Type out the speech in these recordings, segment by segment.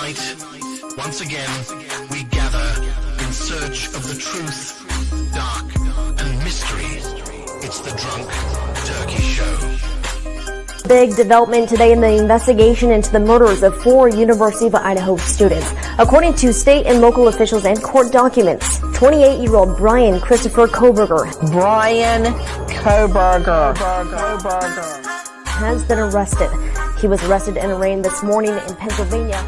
Tonight, once again, we gather in search of the truth, dark, and mystery. It's the Drunk Turkey Show. Big development today in the investigation into the murders of 4 University of Idaho students. According to state and local officials and court documents, 28-year-old Brian Christopher Koberger has been arrested. He was arrested and arraigned this morning in Pennsylvania.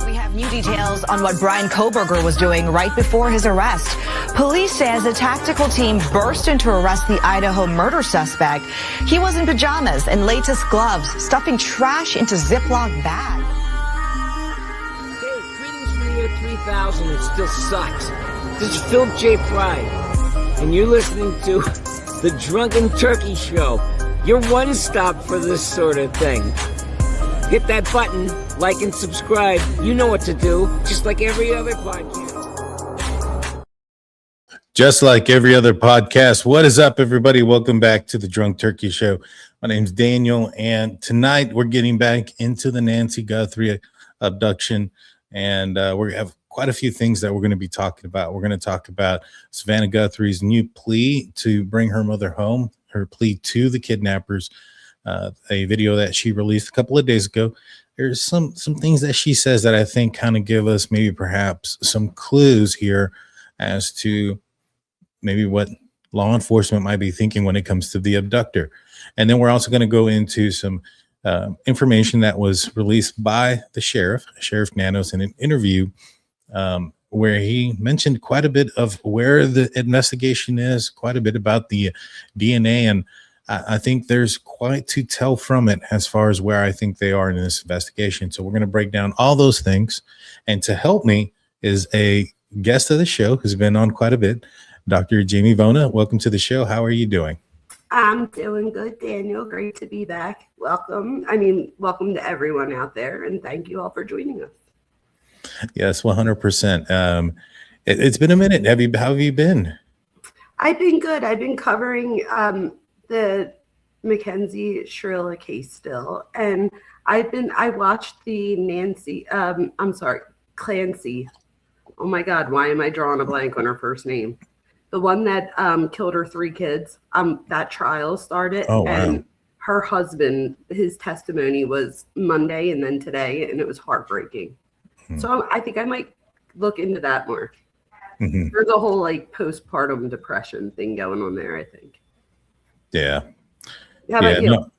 We have new details on what Brian Koberger was doing right before his arrest. Police says a tactical team burst in to arrest the Idaho murder suspect. He was in pajamas and latex gloves, stuffing trash into Ziploc bags. Hey, greetings from the year 3000. It still sucks. This is Philip J. Fry, and you're listening to the Drunken Turkey Show. Your one stop for this sort of thing. Hit that button, like and subscribe. You know what to do, just like every other podcast. Just like every other podcast. What is up, everybody? Welcome back to the Drunk Turkey Show. My name's Daniel, and tonight we're getting back into the Nancy Guthrie abduction, and we have quite a few things that we're going to be talking about. We're going to talk about Savannah Guthrie's new plea to bring her mother home, her plea to the kidnappers, a video that she released a couple of days ago. There's some things that she says that I think kind of give us maybe perhaps some clues here as to maybe what law enforcement might be thinking when it comes to the abductor. And then we're also going to go into some information that was released by the Sheriff Nanos, in an interview where he mentioned quite a bit of where the investigation is, quite a bit about the DNA, and I think there's quite to tell from it as far as where I think they are in this investigation. So we're going to break down all those things. And to help me is a guest of the show who's been on quite a bit, Dr. Jamie Vona. Welcome to the show. How are you doing? I'm doing good, Daniel. Great to be back. Welcome to everyone out there, and thank you all for joining us. Yes, 100%. It's been a minute. How have you been? I've been good. I've been covering the Mackenzie Shrilla case still, and I watched the Clancy. Oh my God, why am I drawing a blank on her first name? The one that killed her 3 kids. That trial started. Oh, wow. And her husband, his testimony was Monday and then today, and it was heartbreaking. So I think I might look into that more. Mm-hmm. There's a whole postpartum depression thing going on there, I think. Yeah. How about you? No,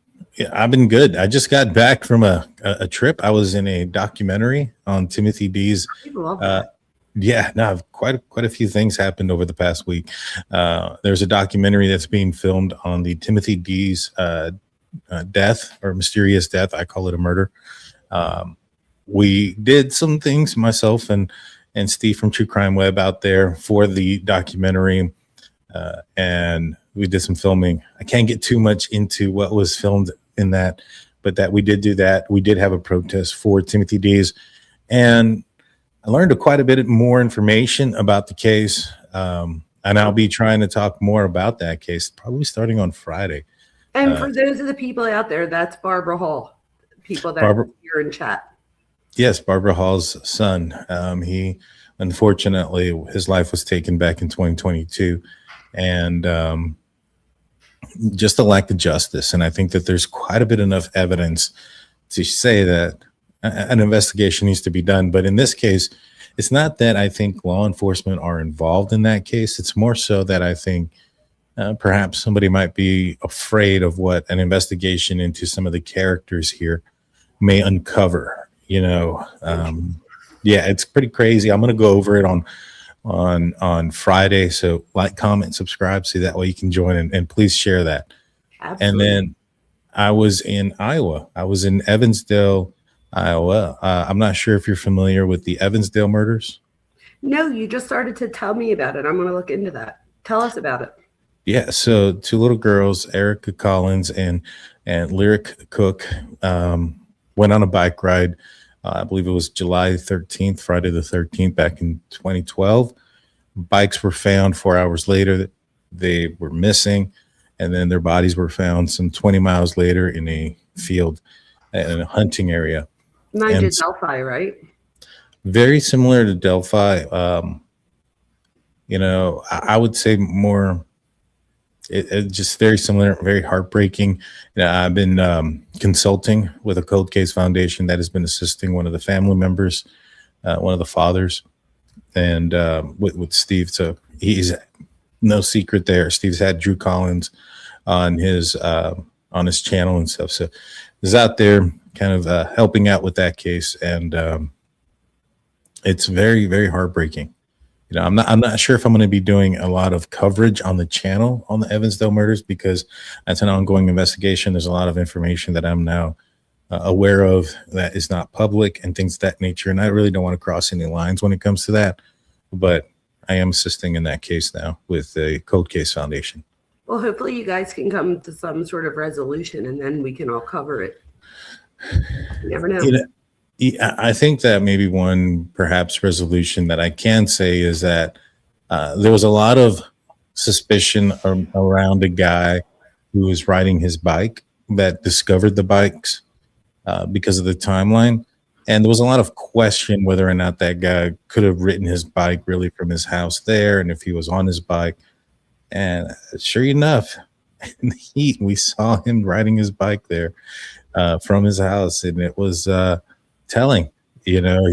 I've been good. I just got back from a trip. I was in a documentary on Timothy D's. I love that. Quite a few things happened over the past week. There's a documentary that's being filmed on the Timothy D's death, or mysterious death. I call it a murder. We did some things, myself and Steve from True Crime Web, out there for the documentary, and we did some filming. I can't get too much into what was filmed in that, but that we did do that. We did have a protest for Timothy D's, and I learned quite a bit more information about the case, and I'll be trying to talk more about that case probably starting on Friday. And for those of the people out there, that's Barbara Hall, people that are here in chat. Yes, Barbara Hall's son. He, unfortunately, his life was taken back in 2022, and just a lack of justice. And I think that there's quite a bit enough evidence to say that an investigation needs to be done. But in this case, it's not that I think law enforcement are involved in that case. It's more so that I think perhaps somebody might be afraid of what an investigation into some of the characters here may uncover. It's pretty crazy. I'm going to go over it on Friday. So like, comment, subscribe, so that way you can join, and please share that. Absolutely. And then I was in Iowa. I was in Evansdale, Iowa. I'm not sure if you're familiar with the Evansdale murders. No, you just started to tell me about it. I'm going to look into that. Tell us about it. Yeah, so 2 little girls, Erica Collins and Lyric Cook, went on a bike ride. I believe it was July 13th, Friday the 13th, back in 2012. Bikes were found 4 hours later. They were missing, and then their bodies were found some 20 miles later in a field in a hunting area. Delphi, right? very similar to Delphi. You know, I would say more. It just very similar, very heartbreaking. You know, I've been consulting with a cold case foundation that has been assisting one of the family members, one of the fathers, and with Steve. So he's no secret there. Steve's had Drew Collins on his channel and stuff. So he's out there kind of helping out with that case, and it's very, very heartbreaking. You know, I'm not sure if I'm going to be doing a lot of coverage on the channel on the Evansdale murders, because that's an ongoing investigation. There's a lot of information that I'm now aware of that is not public and things of that nature. And I really don't want to cross any lines when it comes to that. But I am assisting in that case now with the Cold Case Foundation. Well, hopefully you guys can come to some sort of resolution, and then we can all cover it. You never know. You know, I think that maybe one perhaps resolution that I can say is that there was a lot of suspicion around a guy who was riding his bike that discovered the bikes because of the timeline. And there was a lot of question whether or not that guy could have ridden his bike really from his house there, and if he was on his bike. And sure enough, in the heat, we saw him riding his bike there from his house, and it was telling. You know,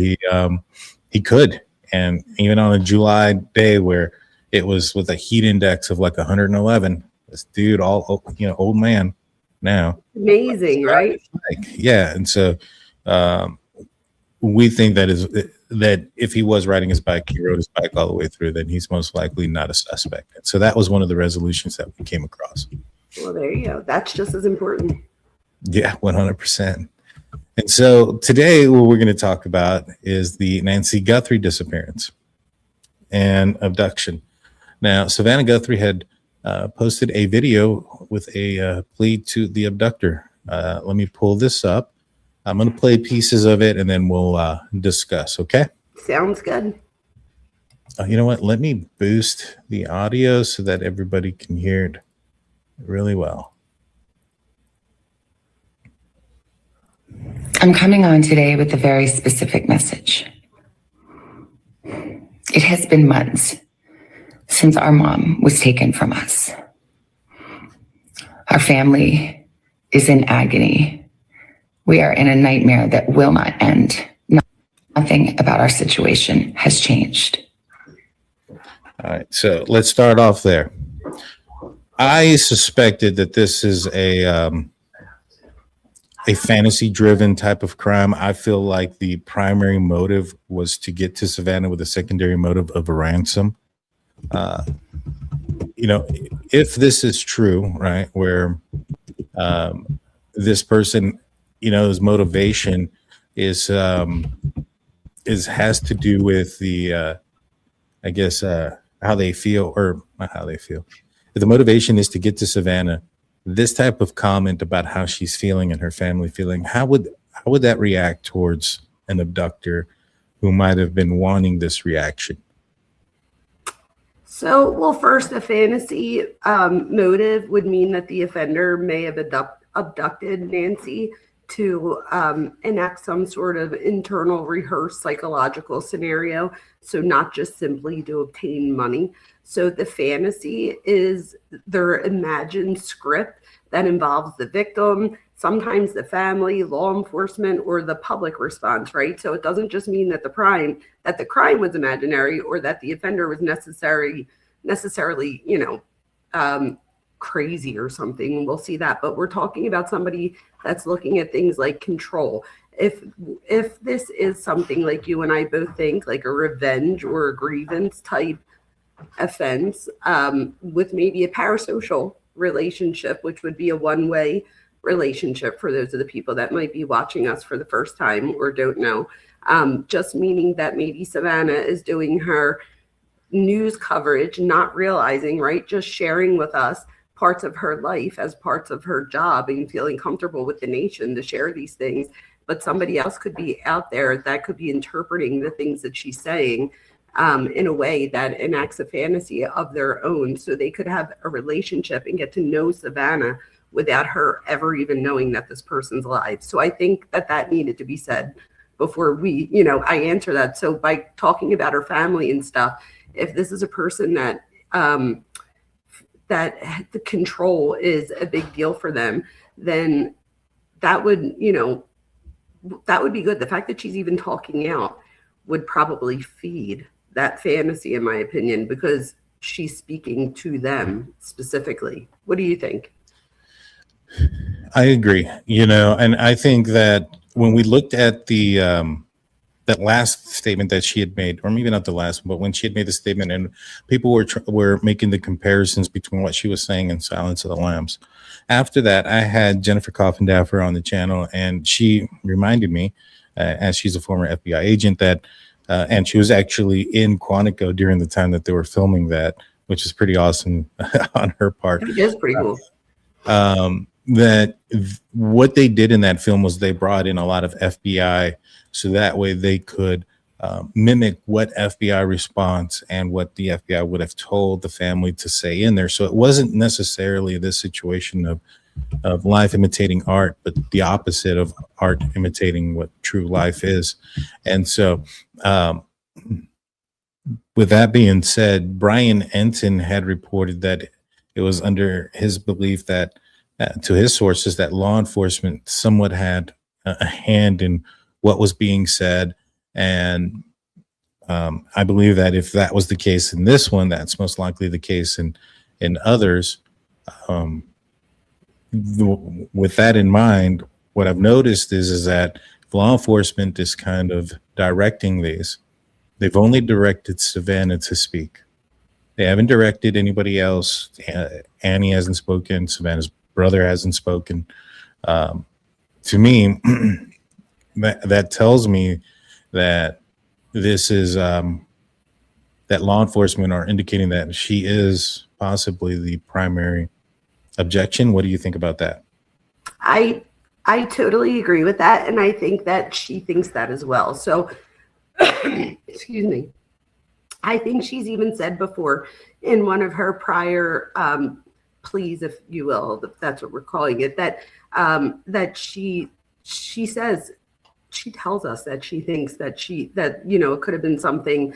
he could. And even on a July day where it was with a heat index of like 111, this dude, all, you know, old man now. Amazing, right? Yeah. And so we think that if he was riding his bike, he rode his bike all the way through, then he's most likely not a suspect. And so that was one of the resolutions that we came across. Well, there you go. That's just as important. Yeah, 100%. And so today what we're going to talk about is the Nancy Guthrie disappearance and abduction. Now, Savannah Guthrie had posted a video with a plea to the abductor. Let me pull this up. I'm going to play pieces of it and then we'll discuss, okay? Sounds good. You know what? Let me boost the audio so that everybody can hear it really well. I'm coming on today with a very specific message. It has been months since our mom was taken from us. Our family is in agony. We are in a nightmare that will not end. Nothing about our situation has changed. All right, so let's start off there. I suspected that this is a fantasy-driven type of crime. I feel like the primary motive was to get to Savannah with a secondary motive of a ransom. You know, if this is true, right, where this person, you know, his motivation is has to do with the, I guess, how they feel, or not how they feel. If the motivation is to get to Savannah, this type of comment about how she's feeling and her family feeling, how would that react towards an abductor who might have been wanting this reaction? So, well, first, a fantasy motive would mean that the offender may have abducted Nancy to enact some sort of internal rehearsed psychological scenario. So not just simply to obtain money. So the fantasy is their imagined script that involves the victim, sometimes the family, law enforcement, or the public response, right? So it doesn't just mean that the crime was imaginary or that the offender was necessarily, you know, crazy or something. We'll see that. But we're talking about somebody that's looking at things like control. If this is something like you and I both think, like a revenge or a grievance type offense, with maybe a parasocial relationship, which would be a one-way relationship for those of the people that might be watching us for the first time or don't know, just meaning that maybe Savannah is doing her news coverage, not realizing, right, just sharing with us parts of her life as parts of her job and feeling comfortable with the nation to share these things. But somebody else could be out there that could be interpreting the things that she's saying in a way that enacts a fantasy of their own. So they could have a relationship and get to know Savannah without her ever even knowing that this person's alive. So I think that needed to be said before we, I answer that. So by talking about her family and stuff, if this is a person that that the control is a big deal for them, then that would, that would be good. The fact that she's even talking out would probably feed that fantasy, in my opinion, because she's speaking to them specifically. What do you think? I agree, and I think that when we looked at the that last statement that she had made, or maybe not the last one, but when she had made the statement and people were making the comparisons between what she was saying and Silence of the Lambs. After that, I had Jennifer Coffindaffer on the channel, and she reminded me, as she's a former FBI agent, that, and she was actually in Quantico during the time that they were filming that, which is pretty awesome on her part. It is pretty cool. That what they did in that film was they brought in a lot of FBI, so that way they could mimic what FBI response and what the FBI would have told the family to say in there. So it wasn't necessarily this situation of life imitating art, but the opposite of art imitating what true life is. And so with that being said, Brian Enton had reported that it was under his belief that to his sources that law enforcement somewhat had a hand in what was being said. And I believe that if that was the case in this one, that's most likely the case in others. With that in mind, what I've noticed is that law enforcement is kind of directing these. They've only directed Savannah to speak. They haven't directed anybody else. Annie hasn't spoken. Savannah's brother hasn't spoken. To me, that tells me that this is that law enforcement are indicating that she is possibly the primary objection. What do you think about that? I totally agree with that, and I think that she thinks that as well. So, excuse me. I think she's even said before in one of her prior pleas, if you will, if that's what we're calling it, that that she says, she tells us that she thinks that it could have been something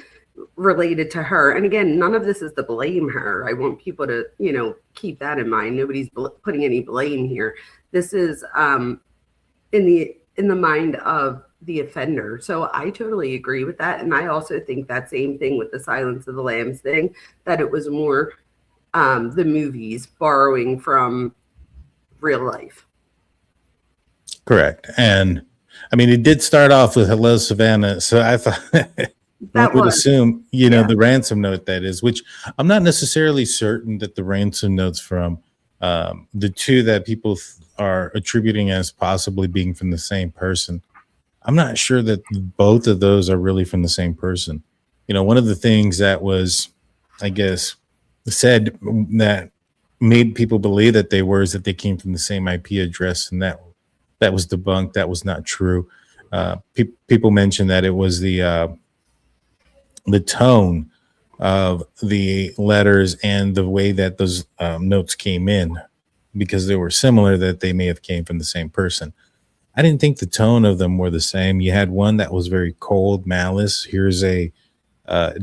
related to her. And again, none of this is to blame her. I want people to keep that in mind. Nobody's putting any blame here. This is in the mind of the offender. So I totally agree with that, and I also think that same thing with the Silence of the Lambs thing, that it was more the movies borrowing from real life. Correct. And I mean, it did start off with "Hello, Savannah," so I thought I would assume, the ransom note, that is, which I'm not necessarily certain that the ransom notes from the two that people are attributing as possibly being from the same person. I'm not sure that both of those are really from the same person. One of the things that was, I guess, said that made people believe that they were is that they came from the same IP address, and that was debunked. That was not true. People mentioned that it was the tone of the letters and the way that those notes came in, because they were similar, that they may have came from the same person. I didn't think the tone of them were the same. You had one that was very cold, malice. Here's a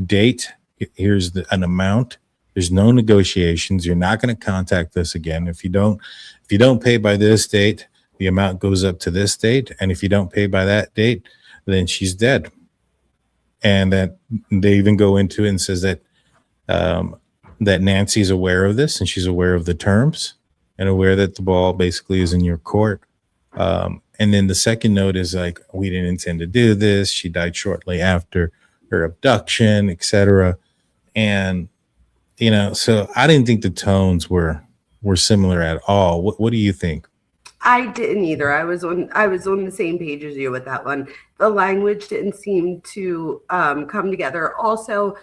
date. Here's an amount. There's no negotiations. You're not going to contact us again. If you don't pay by this date, the amount goes up to this date. And if you don't pay by that date, then she's dead. And that they even go into it and says that that Nancy's aware of this, and she's aware of the terms and aware that the ball basically is in your court. And then the second note is like, we didn't intend to do this. She died shortly after her abduction, etc. And, so I didn't think the tones were similar at all. What do you think? I didn't either. I was on the same page as you with that one. The language didn't seem to come together. Also,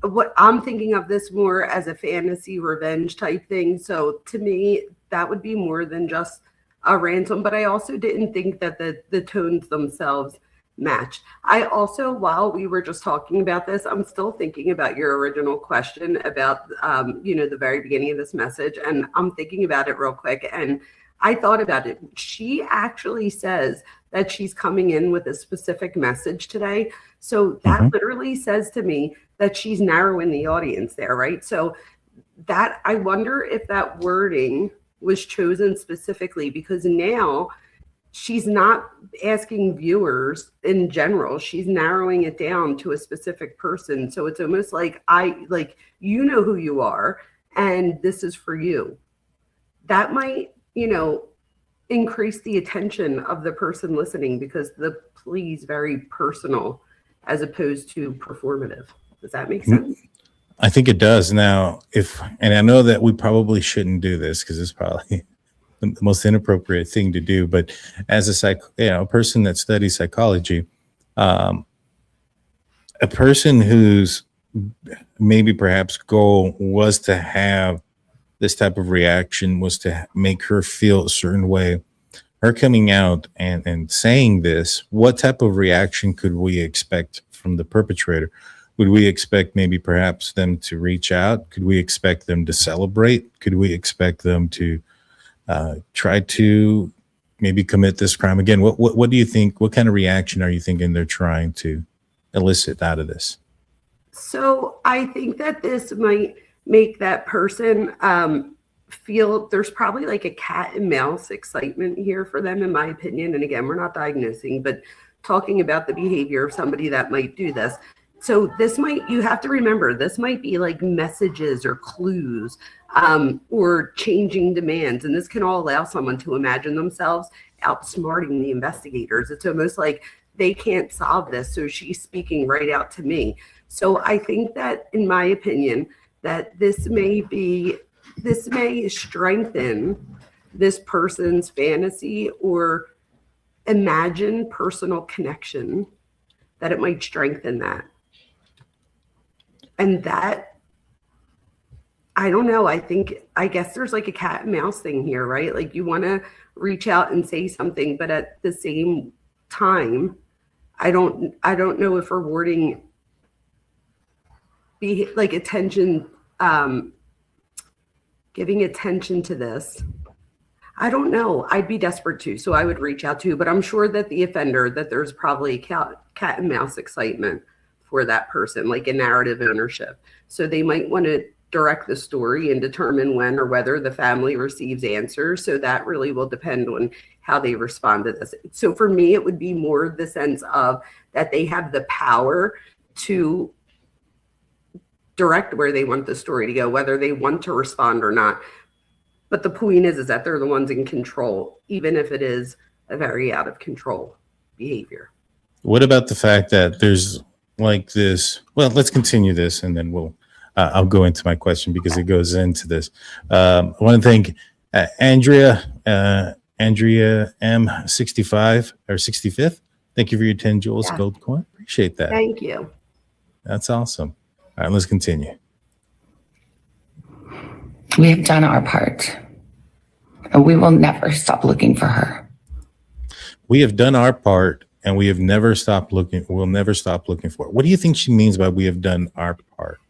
what I'm thinking of this more as a fantasy revenge type thing. So to me, that would be more than just a ransom. But I also didn't think that the tones themselves match. I also, while we were just talking about this, I'm still thinking about your original question about the very beginning of this message, and I'm thinking about it real quick. And I thought about it. She actually says that she's coming in with a specific message today. So that literally says to me that she's narrowing the audience there, right? So that, I wonder if that wording was chosen specifically because now she's not asking viewers in general. She's narrowing it down to a specific person. So it's almost like you know who you are and this is for you. That might, increase the attention of the person listening because the plea is very personal as opposed to performative. Does that make sense? I think it does. Now, and I know that we probably shouldn't do this because it's probably the most inappropriate thing to do, but as a person that studies psychology, a person whose maybe perhaps goal was to have this type of reaction, was to make her feel a certain way, her coming out and saying this, what type of reaction could we expect from the perpetrator? Would we expect maybe perhaps them to reach out? Could we expect them to celebrate? Could we expect them to try to maybe commit this crime again? What do you think? What kind of reaction are you thinking they're trying to elicit out of this? So I think that this might make that person feel there's probably like a cat and mouse excitement here for them, in my opinion. And again, we're not diagnosing, but talking about the behavior of somebody that might do this. So this might, you have to remember, this might be like messages or clues or changing demands. And this can all allow someone to imagine themselves outsmarting the investigators. It's almost like they can't solve this, so she's speaking right out to me. So I think that, in my opinion, that this may strengthen this person's fantasy or imagine personal connection, that it might strengthen that. And that, I don't know, I guess there's like a cat and mouse thing here, right? Like you want to reach out and say something, but at the same time, I don't know if rewarding be like attention, giving attention to this. I don't know. I'd be desperate too, so I would reach out to, but I'm sure that the offender, that there's probably cat and mouse excitement for that person, like a narrative ownership. So they might want to direct the story and determine when or whether the family receives answers. So that really will depend on how they respond to this. So for me, it would be more the sense of that they have the power to direct where they want the story to go, whether they want to respond or not. But the point is that they're the ones in control, even if it is a very out of control behavior. What about the fact that there's like this? Well, let's continue this and then I'll go into my question because it goes into this. I want to thank Andrea M65 or 65th. Thank you for your 10 jewels gold coin. Appreciate that. Thank you. That's awesome. All right, let's continue. We have done our part, and we will never stop looking for her. We have done our part, and we have never stopped looking. We'll never stop looking for her. What do you think she means by we have done our part?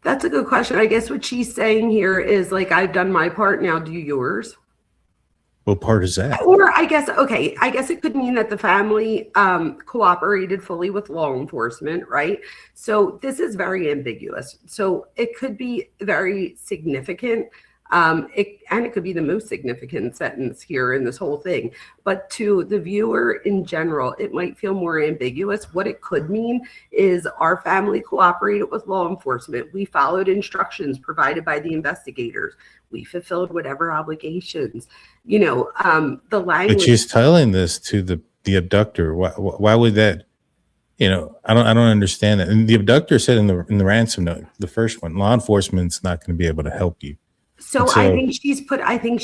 That's a good question. I guess what she's saying here is like, I've done my part, now do yours. What part is that? Or I guess it could mean that the family cooperated fully with law enforcement, right? So this is very ambiguous. So it could be very significant. It could be the most significant sentence here in this whole thing. But to the viewer in general, it might feel more ambiguous. What it could mean is our family cooperated with law enforcement. We followed instructions provided by the investigators. We fulfilled whatever obligations, the language. But she's telling this to the abductor. Why would that? I don't understand that. And the abductor said in the ransom note, the first one, law enforcement's not going to be able to help you. So I think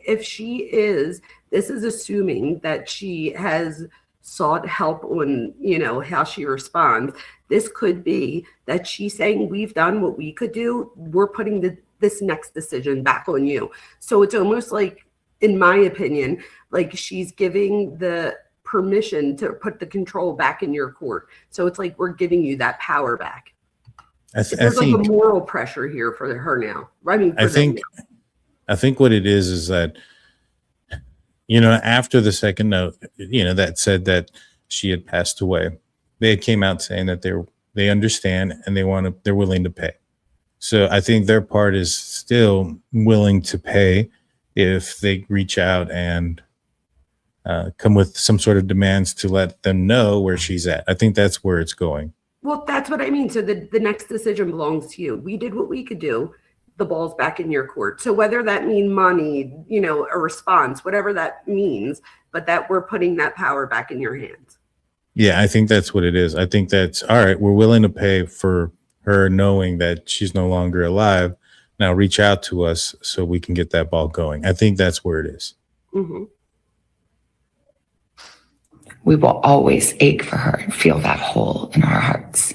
if she is, this is assuming that she has sought help on, how she responds. This could be that she's saying, we've done what we could do. We're putting this next decision back on you. So it's almost like, in my opinion, like she's giving the permission to put the control back in your court. So it's like, we're giving you that power back. There's like a moral pressure here for her now. I mean, I think what it is that, after the second note, that said that she had passed away, they came out saying that they understand and they're willing to pay. So I think their part is still willing to pay if they reach out and come with some sort of demands to let them know where she's at. I think that's where it's going. Well, that's what I mean. So the next decision belongs to you. We did what we could do. The ball's back in your court. So whether that mean money, a response, whatever that means, but that we're putting that power back in your hands. Yeah, I think that's what it is. I think that's all right. We're willing to pay for her knowing that she's no longer alive. Now reach out to us so we can get that ball going. I think that's where it is. Mm-hmm. We will always ache for her and feel that hole in our hearts.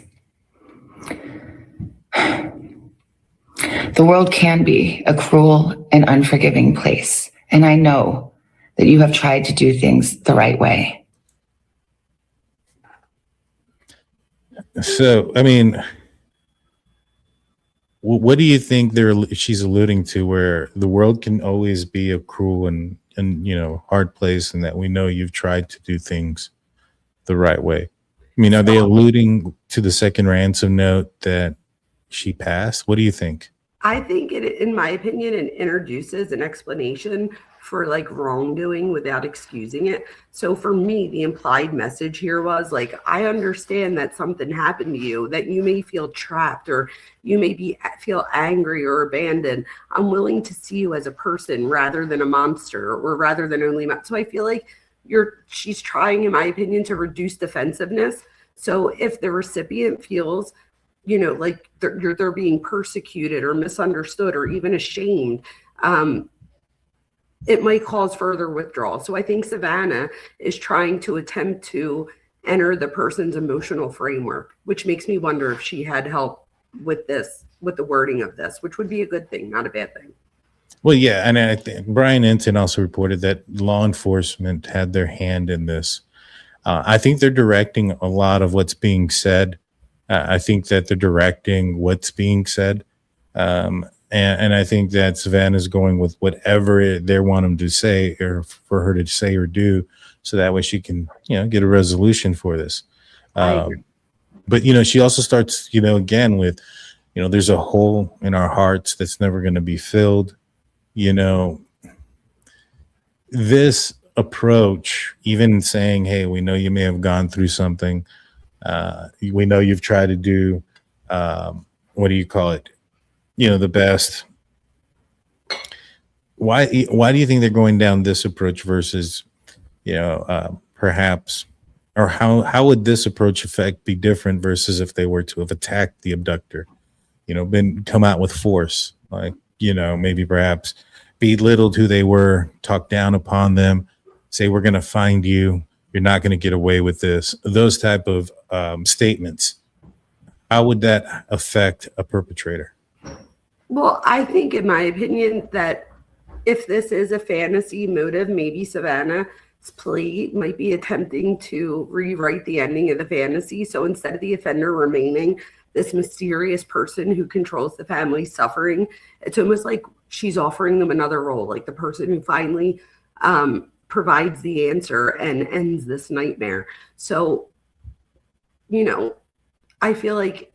The world can be a cruel and unforgiving place, and I know that you have tried to do things the right way. So, I mean, what do you think she's alluding to, where the world can always be a cruel and hard place, and that we know you've tried to do things the right way? I mean, are they alluding to the second ransom note that she passed? What do you think? I think in my opinion, it introduces an explanation for like wrongdoing without excusing it. So for me, the implied message here was like, I understand that something happened to you, that you may feel trapped or you may feel angry or abandoned. I'm willing to see you as a person rather than a monster, or rather than only. So I feel like she's trying, in my opinion, to reduce defensiveness. So if the recipient feels, like they're being persecuted or misunderstood or even ashamed, it might cause further withdrawal. So I think Savannah is trying to attempt to enter the person's emotional framework, which makes me wonder if she had help with the wording of this, which would be a good thing, not a bad thing. Well, yeah, and I think Brian Enton also reported that law enforcement had their hand in this. I think they're directing a lot of what's being said. I think that they're directing what's being said. And I think that Savannah's going with whatever they want him to say, or for her to say or do, so that way she can, get a resolution for this. But, she also starts, again with, there's a hole in our hearts that's never going to be filled. This approach, even saying, hey, we know you may have gone through something. We know you've tried to do, what do you call it? The best. Why do you think they're going down this approach versus, perhaps, or how would this approach be different versus if they were to have attacked the abductor, come out with force, like, maybe perhaps belittled who they were, talk down upon them, say, we're going to find you. You're not going to get away with this. Those type of statements. How would that affect a perpetrator? Well, I think, in my opinion, that if this is a fantasy motive, maybe Savannah's plea might be attempting to rewrite the ending of the fantasy. So instead of the offender remaining this mysterious person who controls the family's suffering, it's almost like she's offering them another role, like the person who finally provides the answer and ends this nightmare. So, I feel like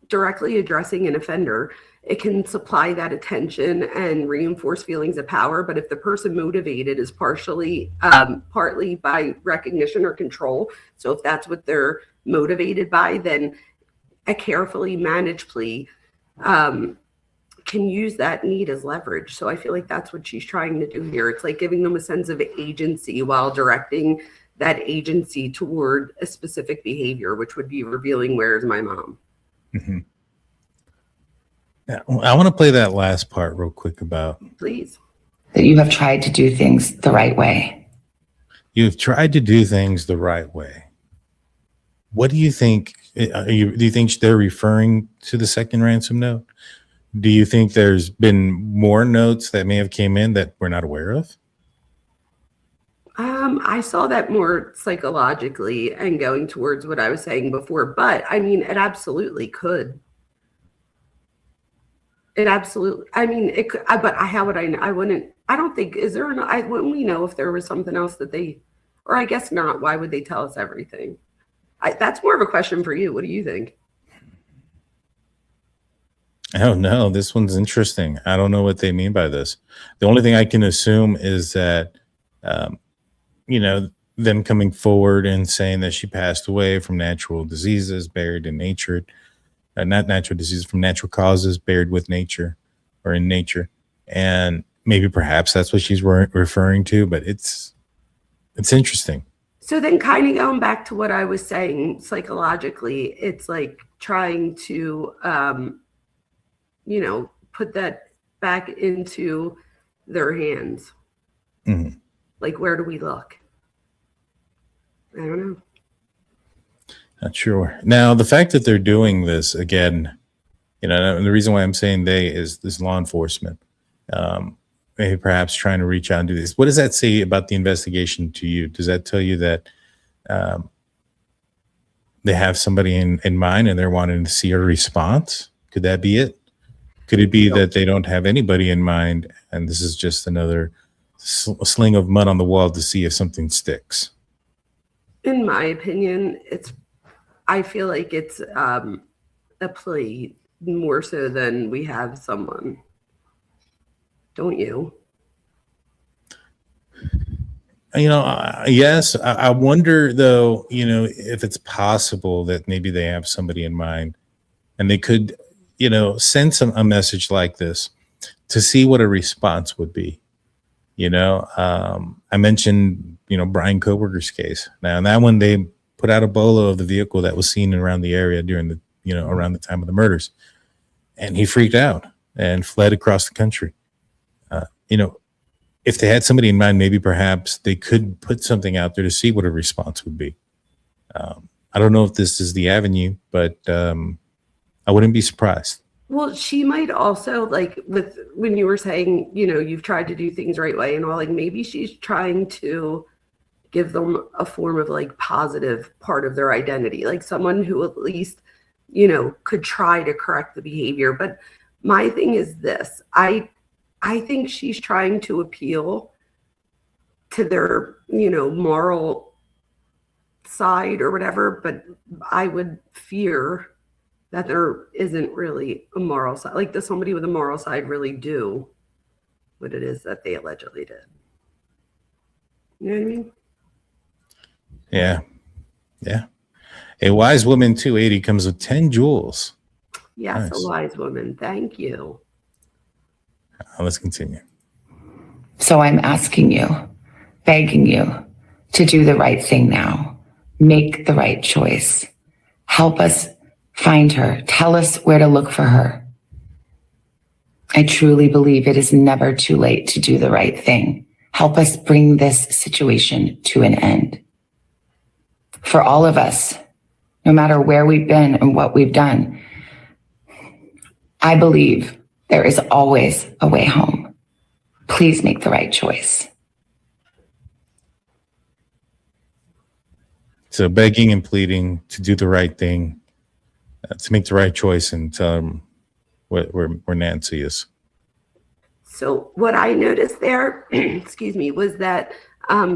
directly addressing an offender, it can supply that attention and reinforce feelings of power. But if the person motivated is partly by recognition or control, so if that's what they're motivated by, then a carefully managed plea can use that need as leverage. So I feel like that's what she's trying to do here. It's like giving them a sense of agency while directing that agency toward a specific behavior, which would be revealing, where's my mom? Mm-hmm. I want to play that last part real quick about. Please. That you have tried to do things the right way. You've tried to do things the right way. What do you think? Do you think they're referring to the second ransom note? Do you think there's been more notes that may have came in that we're not aware of? I saw that more psychologically and going towards what I was saying before, but I mean, it absolutely could. It absolutely, I mean, it could, but how would I know? I don't think, is there, wouldn't we know if there was something else that or I guess not, why would they tell us everything? That's more of a question for you. What do you think? Oh no, this one's interesting. I don't know what they mean by this. The only thing I can assume is that, you know, them coming forward and saying that she passed away from natural diseases, buried in nature, not natural diseases, from natural causes, buried with nature or in nature. And maybe perhaps that's what she's referring to, but it's interesting. So then kind of going back to what I was saying, psychologically, it's like trying to, you know, put that back into their hands. Mm-hmm. Like, where do we look? I don't know. Not sure. Now, the fact that they're doing this again, you know, and the reason why I'm saying they is this law enforcement, maybe perhaps trying to reach out and do this. What does that say about the investigation to you? Does that tell you that they have somebody in mind and they're wanting to see a response? Could that be it? Could it be that they don't have anybody in mind and this is just another sling of mud on the wall to see if something sticks? In my opinion, I feel like it's a plea more so than we have someone. Don't you? You know, yes. I wonder, though, you know, if it's possible that maybe they have somebody in mind and they could, you know, send a message like this to see what a response would be. You know, I mentioned, you know, Brian Koberger's case. Now, in that one, they put out a bolo of the vehicle that was seen around the area during the, you know, around the time of the murders. And he freaked out and fled across the country. You know, if they had somebody in mind, maybe perhaps they could put something out there to see what a response would be. I don't know if this is the avenue, but I wouldn't be surprised. Well, she might also, like, with when you were saying, you know, you've tried to do things right way and all, like, maybe she's trying to give them a form of, like, positive part of their identity, like someone who at least, you know, could try to correct the behavior. But my thing is this, I think she's trying to appeal to their, you know, moral side or whatever, but I would fear that there isn't really a moral side. Like, does somebody with a moral side really do what it is that they allegedly did? You know what I mean? Yeah. Yeah. A wise woman 280 comes with 10 jewels. Yes, Nice. A wise woman. Thank you. Let's continue. So I'm asking you, begging you to do the right thing now. Make the right choice. Help us find her. Tell us where to look for her. I truly believe it is never too late to do the right thing. Help us bring this situation to an end. For all of us, no matter where we've been and what we've done, I believe there is always a way home. Please make the right choice. So begging and pleading to do the right thing, to make the right choice, and tell them where Nancy is. So what I noticed there, excuse me, was that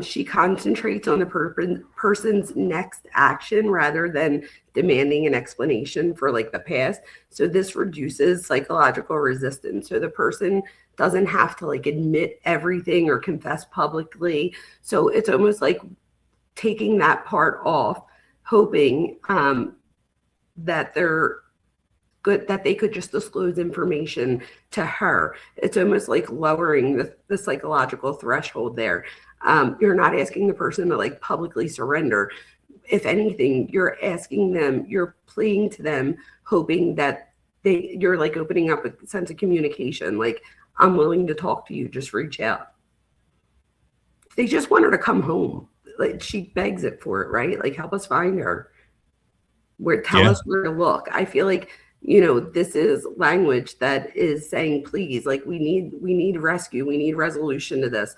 she concentrates on the person's next action rather than demanding an explanation for, like, the past. So this reduces psychological resistance. So the person doesn't have to, like, admit everything or confess publicly. So it's almost like taking that part off, hoping that they're good, that they could just disclose information to her. It's almost like lowering the psychological threshold there. You're not asking the person to, like, publicly surrender. If anything, you're asking them, you're pleading to them, hoping that you're, like, opening up a sense of communication. Like, I'm willing to talk to you, just reach out. They just want her to come home. Like, she begs it for it, right? Like, help us find her. Tell us where to look. I feel like, you know, this is language that is saying, please, like, we need rescue. We need resolution to this.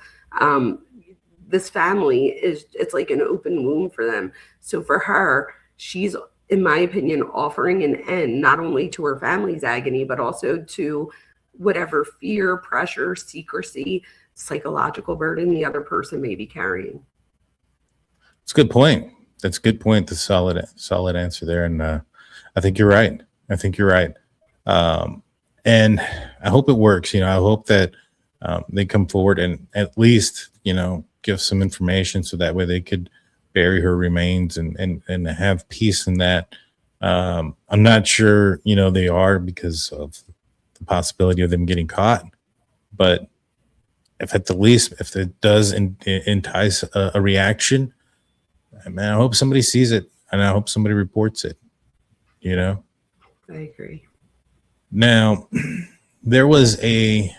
This family it's like an open wound for them. So for her, she's, in my opinion, offering an end, not only to her family's agony, but also to whatever fear, pressure, secrecy, psychological burden the other person may be carrying. It's a good point. That's a good point. The solid answer there. And I think you're right. And I hope it works. I hope that they come forward and at least, give some information so that way they could bury her remains and have peace in that. I'm not sure, they are because of the possibility of them getting caught. But if at the least, if it does entice a reaction, man, I hope somebody sees it and I hope somebody reports it, I agree. Now, there was a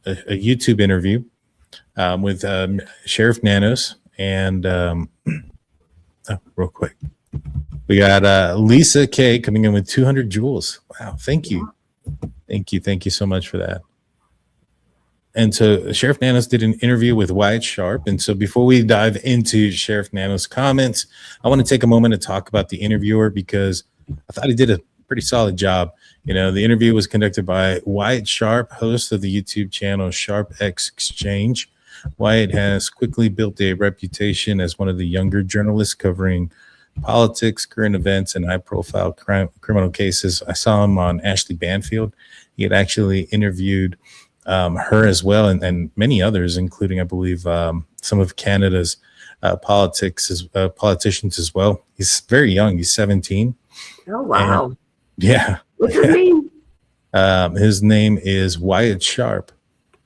YouTube interview with Sheriff Nanos and real quick, we got Lisa K coming in with 200 joules. Wow, thank you so much for that. And so Sheriff Nanos did an interview with Wyatt Sharp. And so before we dive into Sheriff Nanos' comments, I want to take a moment to talk about the interviewer because I thought he did a pretty solid job. The interview was conducted by Wyatt Sharp, host of the YouTube channel Sharp X Exchange. Wyatt has quickly built a reputation as one of the younger journalists covering politics, current events, and high-profile criminal cases. I saw him on Ashley Banfield. He had actually interviewed her as well, and many others, including, I believe, some of Canada's politicians as well. He's very young. He's 17. Oh, wow. And, yeah. What's his name? His name is Wyatt Sharp.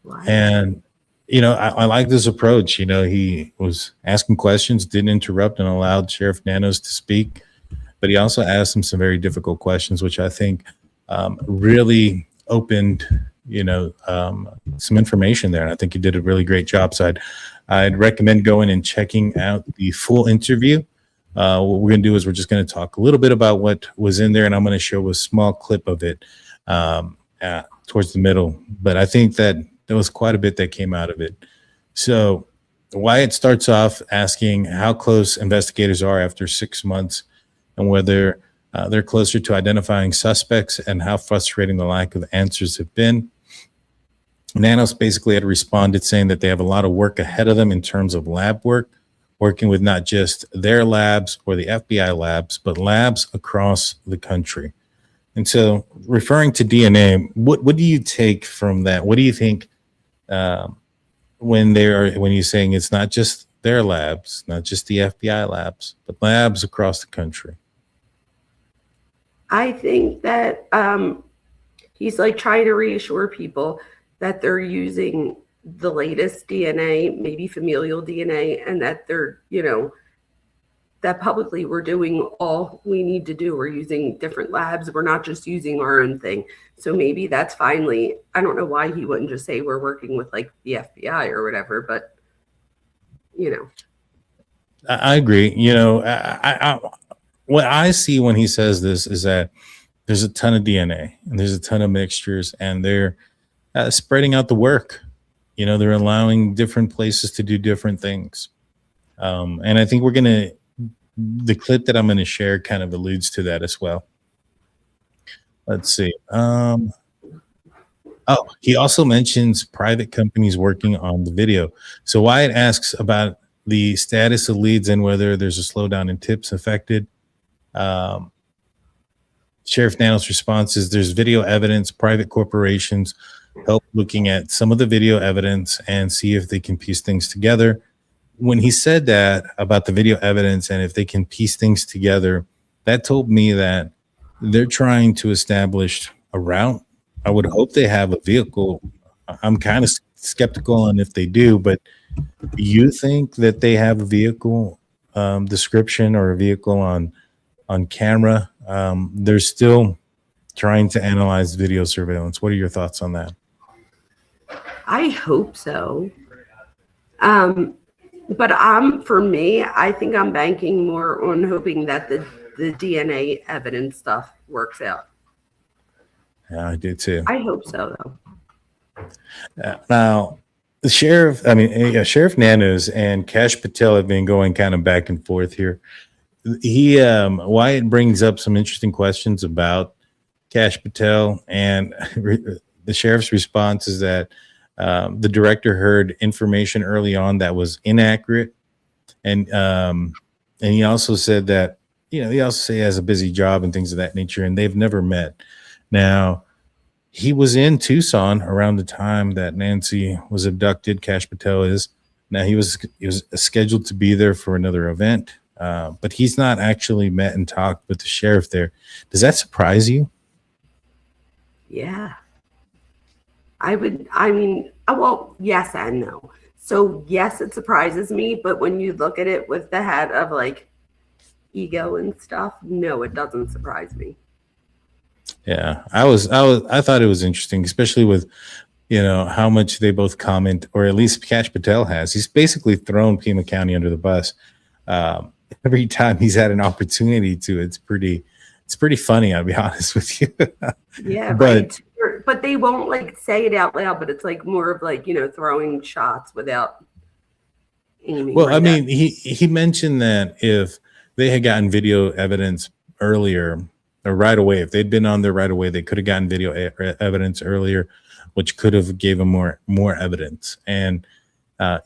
Wow. And, I like this approach. He was asking questions, didn't interrupt, and allowed Sheriff Nanos to speak. But he also asked him some very difficult questions, which I think really opened some information there. And I think he did a really great job. So I'd recommend going and checking out the full interview. What we're going to do is we're just going to talk a little bit about what was in there, and I'm going to show a small clip of it towards the middle. But I think that there was quite a bit that came out of it. So Wyatt starts off asking how close investigators are after 6 months and whether they're closer to identifying suspects and how frustrating the lack of answers have been. Nanos basically had responded saying that they have a lot of work ahead of them in terms of lab work, working with not just their labs or the FBI labs, but labs across the country. And so referring to DNA, what do you take from that? What do you think when you're saying it's not just their labs, not just the FBI labs, but labs across the country? I think that he's like trying to reassure people that they're using the latest DNA, maybe familial DNA, and that they're, that publicly we're doing all we need to do. We're using different labs. We're not just using our own thing. So maybe that's finally, I don't know why he wouldn't just say we're working with like the FBI or whatever, but I agree. What I see when he says this is that there's a ton of DNA and there's a ton of mixtures, and they're spreading out the work. They're allowing different places to do different things. And I think the clip that I'm going to share kind of alludes to that as well. Let's see. He also mentions private companies working on the video. So Wyatt asks about the status of leads and whether there's a slowdown in tips affected. Sheriff Nanos' response is there's video evidence. Private corporations help looking at some of the video evidence and see if they can piece things together. When he said that about the video evidence and if they can piece things together, that told me that they're trying to establish a route. I would hope they have a vehicle. I'm kind of skeptical on if they do, but do you think that they have a vehicle description or a vehicle on camera? They're still trying to analyze video surveillance. What are your thoughts on that? I hope so. But for me, I think I'm banking more on hoping that the DNA evidence stuff works out. Yeah, I do too. I hope so, though. Now, Sheriff Nanos and Kash Patel have been going kind of back and forth here. Wyatt brings up some interesting questions about Kash Patel, and the sheriff's response is that the director heard information early on that was inaccurate, and he also said that, he also say he has a busy job and things of that nature, and they've never met. Now, he was in Tucson around the time that Nancy was abducted. Kash Patel is. Now, he was scheduled to be there for another event, but he's not actually met and talked with the sheriff there. Does that surprise you? Yeah. Well, yes and no. So yes, it surprises me, but when you look at it with the head of like ego and stuff, no, it doesn't surprise me. Yeah, I thought it was interesting, especially with, how much they both comment, or at least Kash Patel has. He's basically thrown Pima County under the bus every time he's had an opportunity to. It's pretty funny, I'll be honest with you. Yeah, right. But they won't like say it out loud, but it's like more of like, throwing shots without aiming. Well, I mean, he mentioned that if they had gotten video evidence earlier, or right away, if they'd been on there right away, they could have gotten video evidence earlier, which could have gave them more evidence. And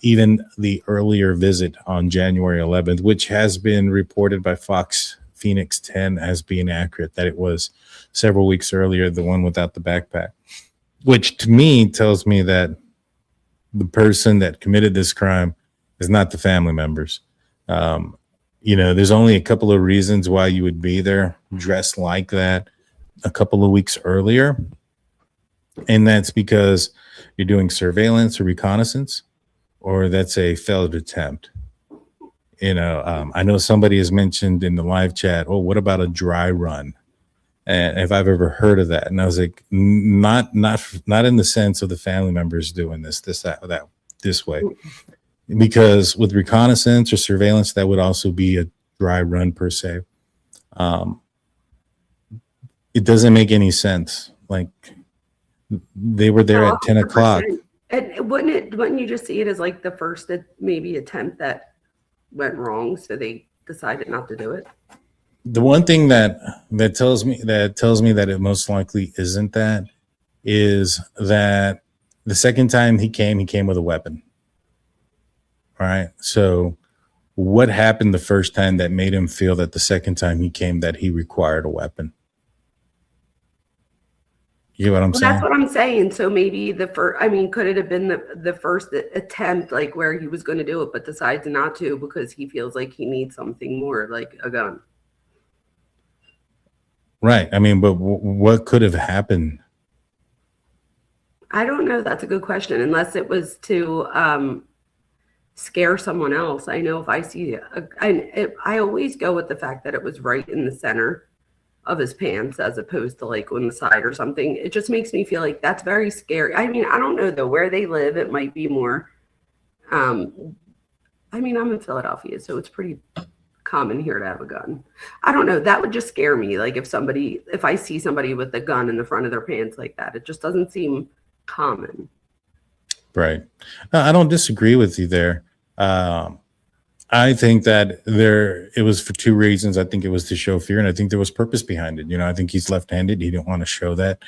even the earlier visit on January 11th, which has been reported by Fox Phoenix 10 as being accurate, that it was several weeks earlier, the one without the backpack, which to me tells me that the person that committed this crime is not the family members. There's only a couple of reasons why you would be there dressed like that a couple of weeks earlier. And that's because you're doing surveillance or reconnaissance, or that's a failed attempt. I know somebody has mentioned in the live chat, oh, what about a dry run? And if I've ever heard of that. And I was like, not in the sense of the family members doing this way. Because with reconnaissance or surveillance, that would also be a dry run per se. It doesn't make any sense. Like, they were there at 10 o'clock. And wouldn't you just see it as like the first maybe attempt that went wrong, so they decided not to do it? The one thing that tells me that it most likely isn't that is that the second time he came with a weapon. All right. So what happened the first time that made him feel that the second time he came that he required a weapon? You know what I'm saying? That's what I'm saying. So maybe could it have been the first attempt, like where he was going to do it, but decides not to because he feels like he needs something more, like a gun? Right. I mean, but what could have happened? I don't know. That's a good question. Unless it was to scare someone else. I know if I see I always go with the fact that it was right in the center of his pants as opposed to like on the side or something. It just makes me feel like that's very scary. I mean, I don't know though, where they live, it might be more. I'm in Philadelphia, so it's pretty common here to have a gun. I don't know. That would just scare me. Like if I see somebody with a gun in the front of their pants like that, it just doesn't seem common. Right. I don't disagree with you there. I think that it was for two reasons. I think it was to show fear, and I think there was purpose behind it. I think he's left-handed. He didn't want to show that.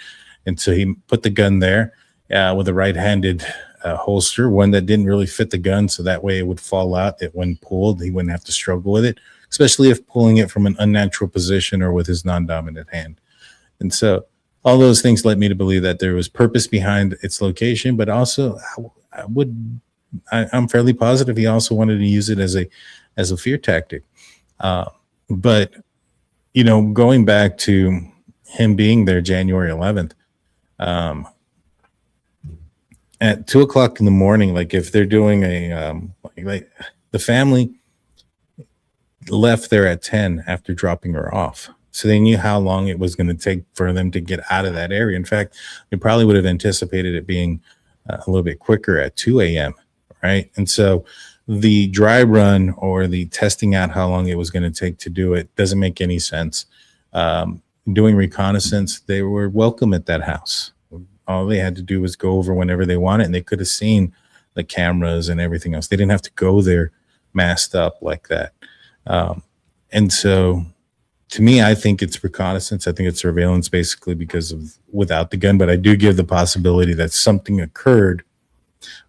And so he put the gun there with a right-handed holster, one that didn't really fit the gun. So that way it would fall out. That when pulled, he wouldn't have to struggle with it, especially if pulling it from an unnatural position or with his non-dominant hand. And so all those things led me to believe that there was purpose behind its location, but also I'm fairly positive he also wanted to use it as a fear tactic. But going back to him being there January 11th, at 2 o'clock in the morning, like if they're doing like the family left there at 10 after dropping her off. So they knew how long it was going to take for them to get out of that area. In fact, they probably would have anticipated it being a little bit quicker at 2 a.m. Right. And so the dry run or the testing out how long it was going to take to do it doesn't make any sense. Doing reconnaissance, they were welcome at that house. All they had to do was go over whenever they wanted, and they could have seen the cameras and everything else. They didn't have to go there masked up like that. And so to me, I think it's reconnaissance. I think it's surveillance, basically, because of without the gun. But I do give the possibility that something occurred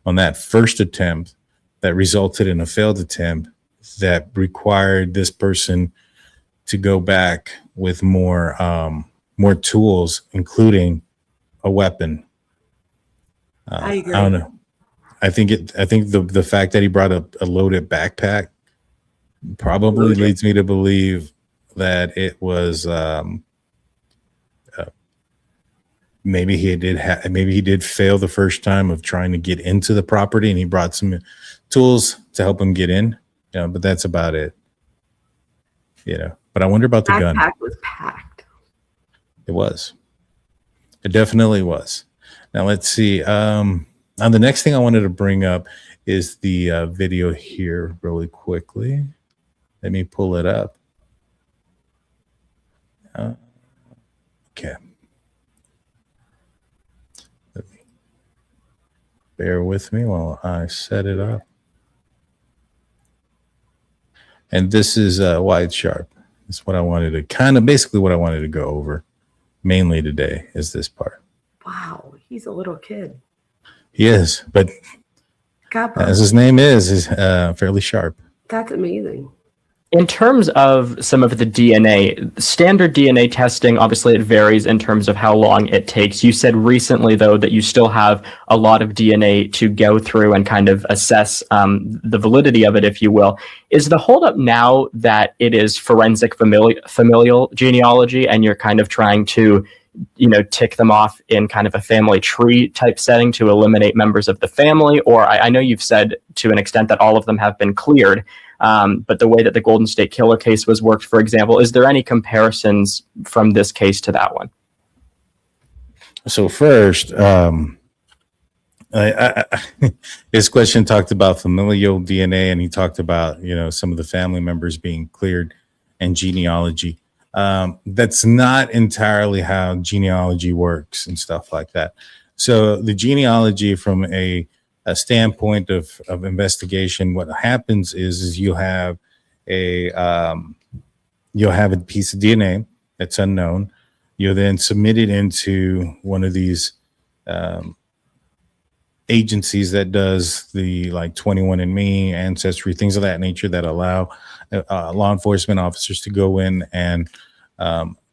on that first attempt that resulted in a failed attempt that required this person to go back with more tools, including a weapon. I agree. I don't know. I think the fact that he brought a loaded backpack probably leads me to believe that it was maybe he did fail the first time of trying to get into the property, and he brought some tools to help him get in. But that's about it. But I wonder about the gun. Backpack was packed. It was. It definitely was. Now let's see. And the next thing I wanted to bring up is the video here really quickly. Let me pull it up. Okay. Bear with me while I set it up. And this is wide sharp. It's what I wanted to basically what I wanted to go over mainly today is this part. Wow, he's a little kid. He is, but God bless. as his name is fairly sharp. That's amazing. In terms of some of the DNA, standard DNA testing, obviously it varies in terms of how long it takes. You said recently, though, that you still have a lot of DNA to go through and kind of assess the validity of it, if you will. Is the holdup now that it is forensic familial genealogy and you're kind of trying to, tick them off in kind of a family tree type setting to eliminate members of the family? Or I know you've said to an extent that all of them have been cleared. But the way that the Golden State Killer case was worked, for example, is there any comparisons from this case to that one? So first, his question talked about familial DNA, and he talked about, some of the family members being cleared and genealogy. That's not entirely how genealogy works and stuff like that. So the genealogy from a standpoint of investigation, what happens is you'll have a piece of DNA that's unknown. You'll then submit it into one of these agencies that does the 21andMe, Ancestry, things of that nature that allow law enforcement officers to go in and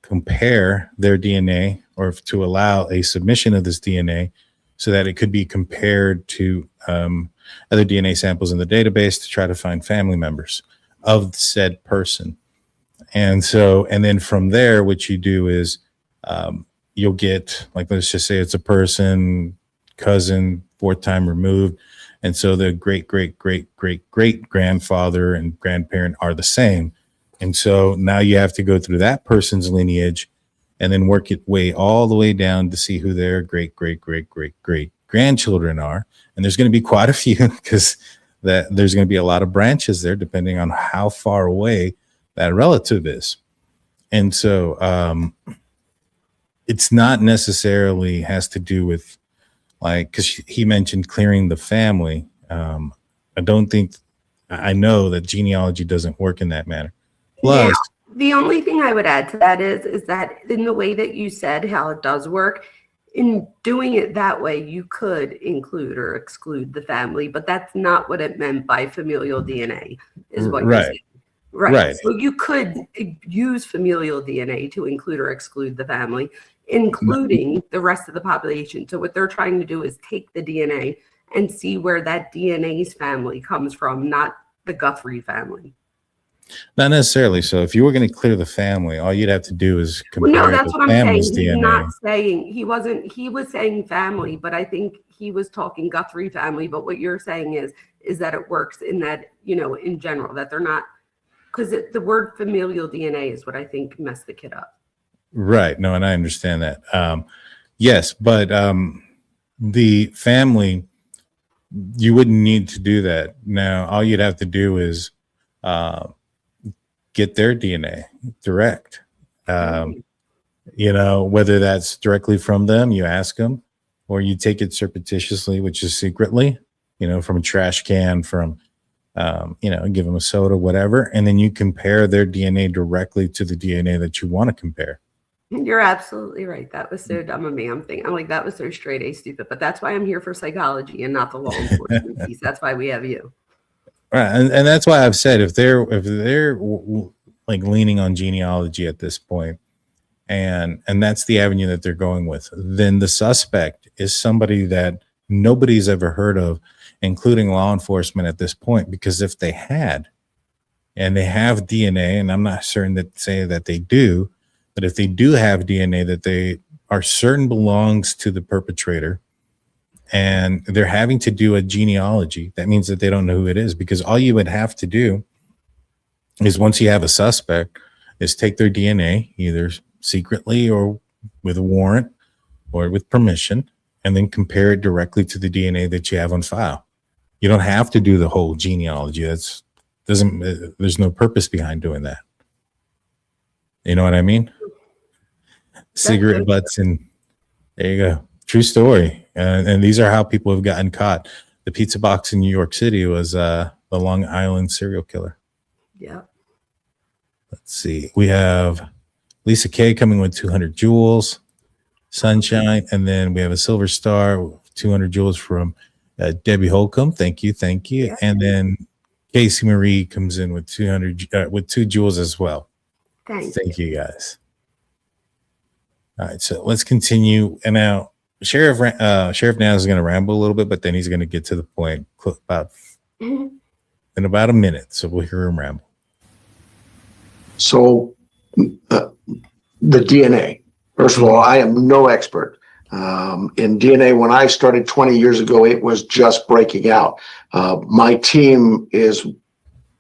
compare their DNA, or to allow a submission of this DNA so that it could be compared to other DNA samples in the database to try to find family members of said person. And then from there, what you do is you'll get, let's just say it's a person, cousin, fourth time removed. And so the great grandfather and grandparent are the same. And so now you have to go through that person's lineage and then work it all the way down to see who their great grandchildren are. And there's going to be quite a few, because there's going to be a lot of branches there, depending on how far away that relative is. And so it's not necessarily has to do with, because he mentioned clearing the family. I know that genealogy doesn't work in that manner. Plus, yeah, the only thing I would add to that is that in the way that you said how it does work, in doing it that way, you could include or exclude the family, but that's not what it meant by familial DNA, is what you're saying. Right. So you could use familial DNA to include or exclude the family, including the rest of the population. So what they're trying to do is take the DNA and see where that DNA's family comes from, not the Guthrie family. Not necessarily. So if you were going to clear the family, all you'd have to do is compare no, that's the what I'm saying. family's He's DNA. not saying he was saying family, but I think he was talking Guthrie family. But what you're saying is that it works in that, in general, that they're not, because the word familial DNA is what I think messed the kid up. Right. No, and I understand that. Yes, but the family, you wouldn't need to do that. Now, all you'd have to do is get their DNA direct. Whether that's directly from them, you ask them, or you take it surreptitiously, which is secretly, from a trash can, from give them a soda, whatever, and then you compare their DNA directly to the DNA that you want to compare. You're absolutely right. That was so dumb of me. I'm like, that was so straight A stupid. But that's why I'm here for psychology and not the law enforcement piece. That's why we have you. Right, and that's why I've said if they're like leaning on genealogy at this point, and that's the avenue that they're going with, then the suspect is somebody that nobody's ever heard of, including law enforcement at this point. Because if they had, and they have DNA, and I'm not certain that say that they do, but if they do have DNA that they are certain belongs to the perpetrator, and they're having to do a genealogy, that means that they don't know who it is. Because all you would have to do is, once you have a suspect, is take their DNA, either secretly or with a warrant or with permission, and then compare it directly to the DNA that you have on file. You don't have to do the whole genealogy. There's no purpose behind doing that. You know what I mean? Cigarette butts, and there you go. True story. And these are how people have gotten caught. The pizza box in New York City was the Long Island serial killer. Yeah. Let's see. We have Lisa Kay coming with 200 jewels, Sunshine, and then we have a silver star, 200 jewels from Debbie Holcomb. Thank you. Yeah. And then Casey Marie comes in with 200 with 2 jewels as well. Thank you guys. All right, so let's continue. And now Sheriff Nanos is going to ramble a little bit, but then he's going to get to the point in about a minute. So we'll hear him ramble. So the DNA, first of all, I am no expert in DNA. When I started 20 years ago, it was just breaking out. My team is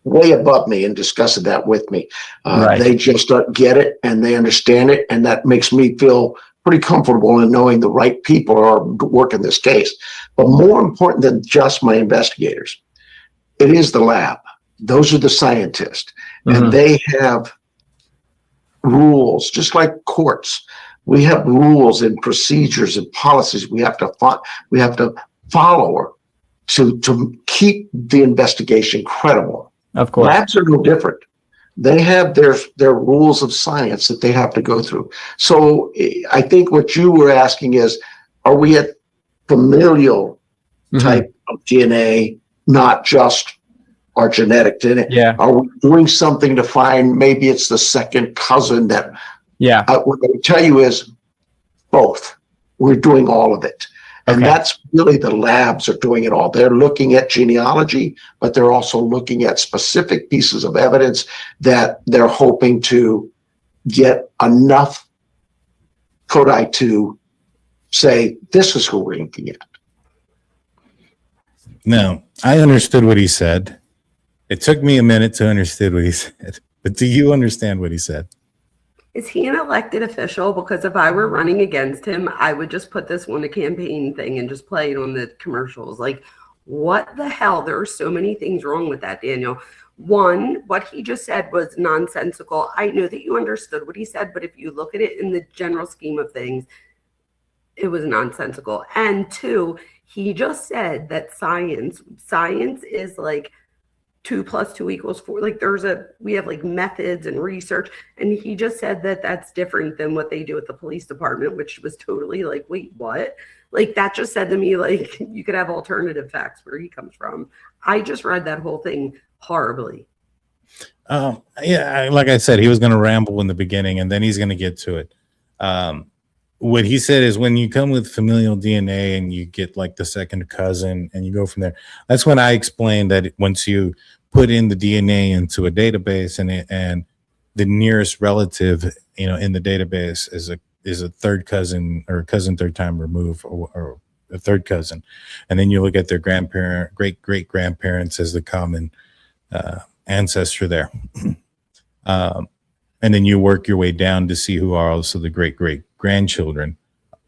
way above me and discussing that with me. They just get it and they understand it. And that makes me feel pretty comfortable in knowing the right people are working this case. But more important than just my investigators, it is the lab. Those are the scientists. And they have rules, just like courts. We have rules and procedures and policies we have to follow to keep the investigation credible. Of course. Labs are no different. They have their rules of science that they have to go through. So I think what you were asking is, are we at familial type of DNA, not just our genetic DNA? Yeah. Are we doing something to find, maybe it's the second cousin that, what I tell you is both. We're doing all of it. And that's really, the labs are doing it all. They're looking at genealogy, but they're also looking at specific pieces of evidence that they're hoping to get enough codi to say, this is who we're looking at. Now, I understood what he said. It took me a minute to understand what he said. But do you understand what he said? Is he an elected official? Because if I were running against him, I would just put this on the campaign thing and just play it on the commercials. Like, what the hell? There are so many things wrong with that, Daniel. One, what he just said was nonsensical. I know that you understood what he said, but if you look at it in the general scheme of things, it was nonsensical. And two, he just said that science is like 2 + 2 = 4. Like, we have like methods and research, and he just said that that's different than what they do at the police department, which was totally like, wait, what? Like, that just said to me, like, you could have alternative facts where he comes from. I just read that whole thing horribly. Like I said, he was going to ramble in the beginning, and then he's going to get to it. What he said is, when you come with familial DNA and you get like the second cousin and you go from there, that's when I explained that once you put in the DNA into a database and the nearest relative, in the database is a third cousin or cousin third time removed or a third cousin. And then you look at their great grandparents as the common ancestor there. And then you work your way down to see who are also the great grandchildren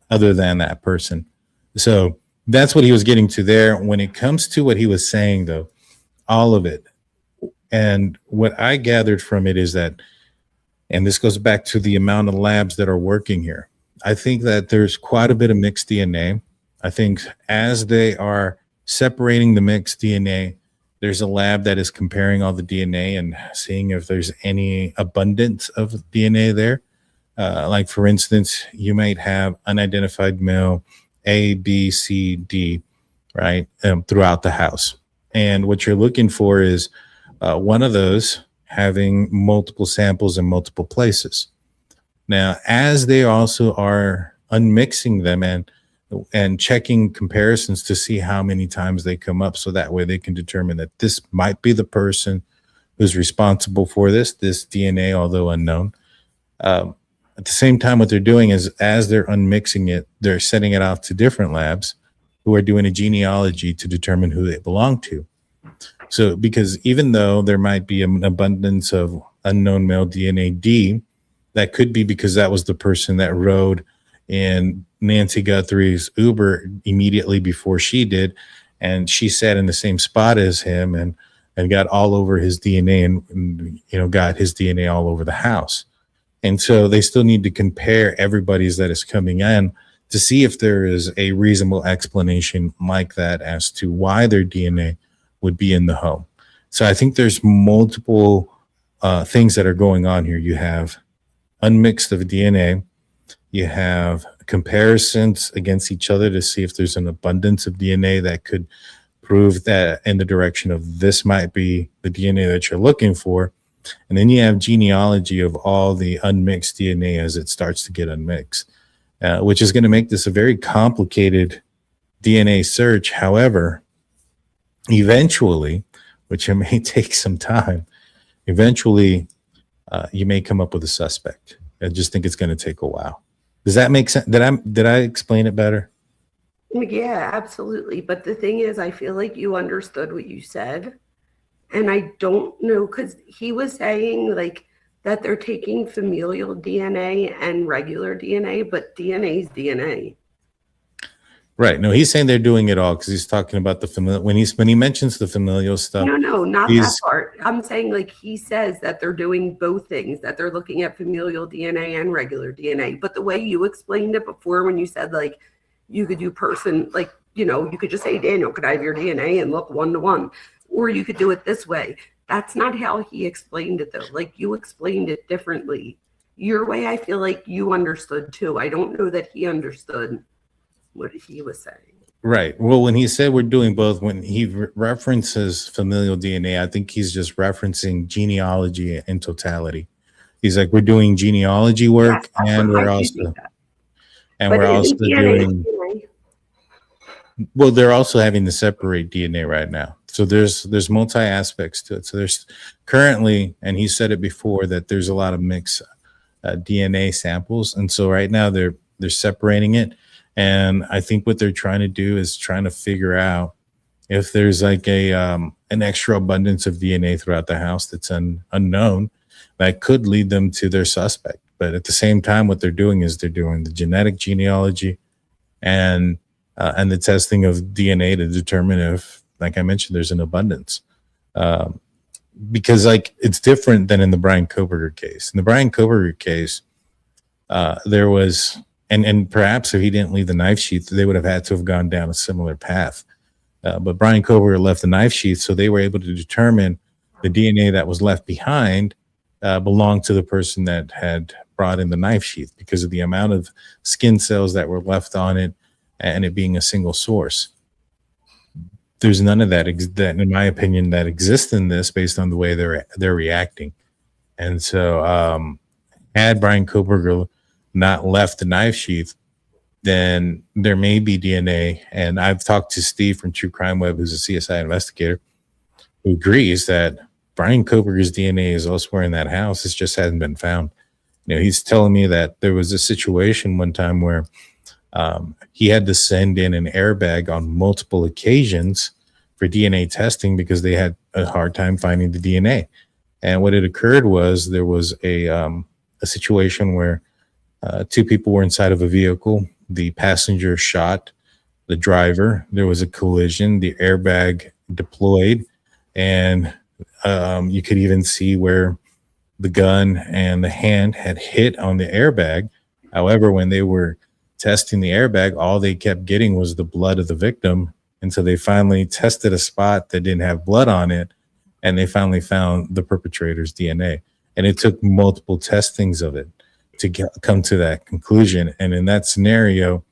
other than that person. So that's what he was getting to there. When it comes to what he was saying, though, all of it, and what I gathered from it is that, and this goes back to the amount of labs that are working here, I think that there's quite a bit of mixed DNA. I think as they are separating the mixed DNA, There's a lab that is comparing all the DNA and seeing if there's any abundance of DNA there. Like, for instance, you might have unidentified male A, B, C, D, right, throughout the house. And what you're looking for is one of those having multiple samples in multiple places. Now, as they also are unmixing them and checking comparisons to see how many times they come up, so that way they can determine that this might be the person who's responsible for this DNA, although unknown. At the same time, what they're doing is, as they're unmixing it, they're sending it off to different labs who are doing a genealogy to determine who they belong to. So, because even though there might be an abundance of unknown male DNA D, that could be because that was the person that rode in Nancy Guthrie's Uber immediately before she did, and she sat in the same spot as him and got all over his DNA and got his DNA all over the house. And so they still need to compare everybody's that is coming in to see if there is a reasonable explanation like that as to why their DNA would be in the home. So I think there's multiple things that are going on here. You have unmixed of DNA. You have comparisons against each other to see if there's an abundance of DNA that could prove that in the direction of this might be the DNA that you're looking for. And then you have genealogy of all the unmixed DNA as it starts to get unmixed, which is going to make this a very complicated DNA search. However, eventually, which it may take some time, eventually you may come up with a suspect. I just think it's going to take a while. Does that make sense? Did I explain it better? Yeah, absolutely. But the thing is, I feel like you understood what you said. And I don't know, because he was saying like that they're taking familial DNA and regular DNA, but DNA is DNA. Right. No, he's saying they're doing it all because he's talking about the familial. When he mentions the familial stuff. No, not that part. I'm saying like he says that they're doing both things, that they're looking at familial DNA and regular DNA. But the way you explained it before, when you said like you could do person, like, you could just say, Daniel, could I have your DNA and look 1-to-1? Or you could do it this way. That's not how he explained it, though. Like, you explained it differently. Your way, I feel like you understood, too. I don't know that he understood what he was saying. Right. Well, when he said we're doing both, when he references familial DNA, I think he's just referencing genealogy in totality. He's like, we're doing genealogy work, Yes, and we're also doing. Well, they're also having to separate DNA right now. So there's multi aspects to it. So there's currently, and he said it before, that there's a lot of mixed DNA samples, and so right now they're separating it. And I think what they're trying to do is trying to figure out if there's like an extra abundance of DNA throughout the house that's unknown that could lead them to their suspect. But at the same time, what they're doing is they're doing the genetic genealogy and the testing of DNA to determine if, like I mentioned, there's an abundance. Because like it's different than in the Brian Koberger case. In the Brian Koberger case, there was, and perhaps if he didn't leave the knife sheath, they would have had to have gone down a similar path. But Brian Koberger left the knife sheath, so they were able to determine the DNA that was left behind belonged to the person that had brought in the knife sheath because of the amount of skin cells that were left on it and it being a single source. There's none of that, in my opinion, that exists in this based on the way they're reacting. And so had Brian Koberger not left the knife sheath, then there may be DNA. And I've talked to Steve from True Crime Web, who's a CSI investigator, who agrees that Brian Koberger's DNA is elsewhere in that house. It just hasn't been found. He's telling me that there was a situation one time where he had to send in an airbag on multiple occasions for DNA testing because they had a hard time finding the DNA. And what had occurred was there was a situation where two people were inside of a vehicle. The passenger shot the driver. There was a collision. The airbag deployed, and you could even see where the gun and the hand had hit on the airbag. However, when they were testing the airbag, all they kept getting was the blood of the victim And so they finally tested a spot that didn't have blood on it, and they finally found the perpetrator's DNA. And it took multiple testings of it to come to that conclusion. And in that scenario,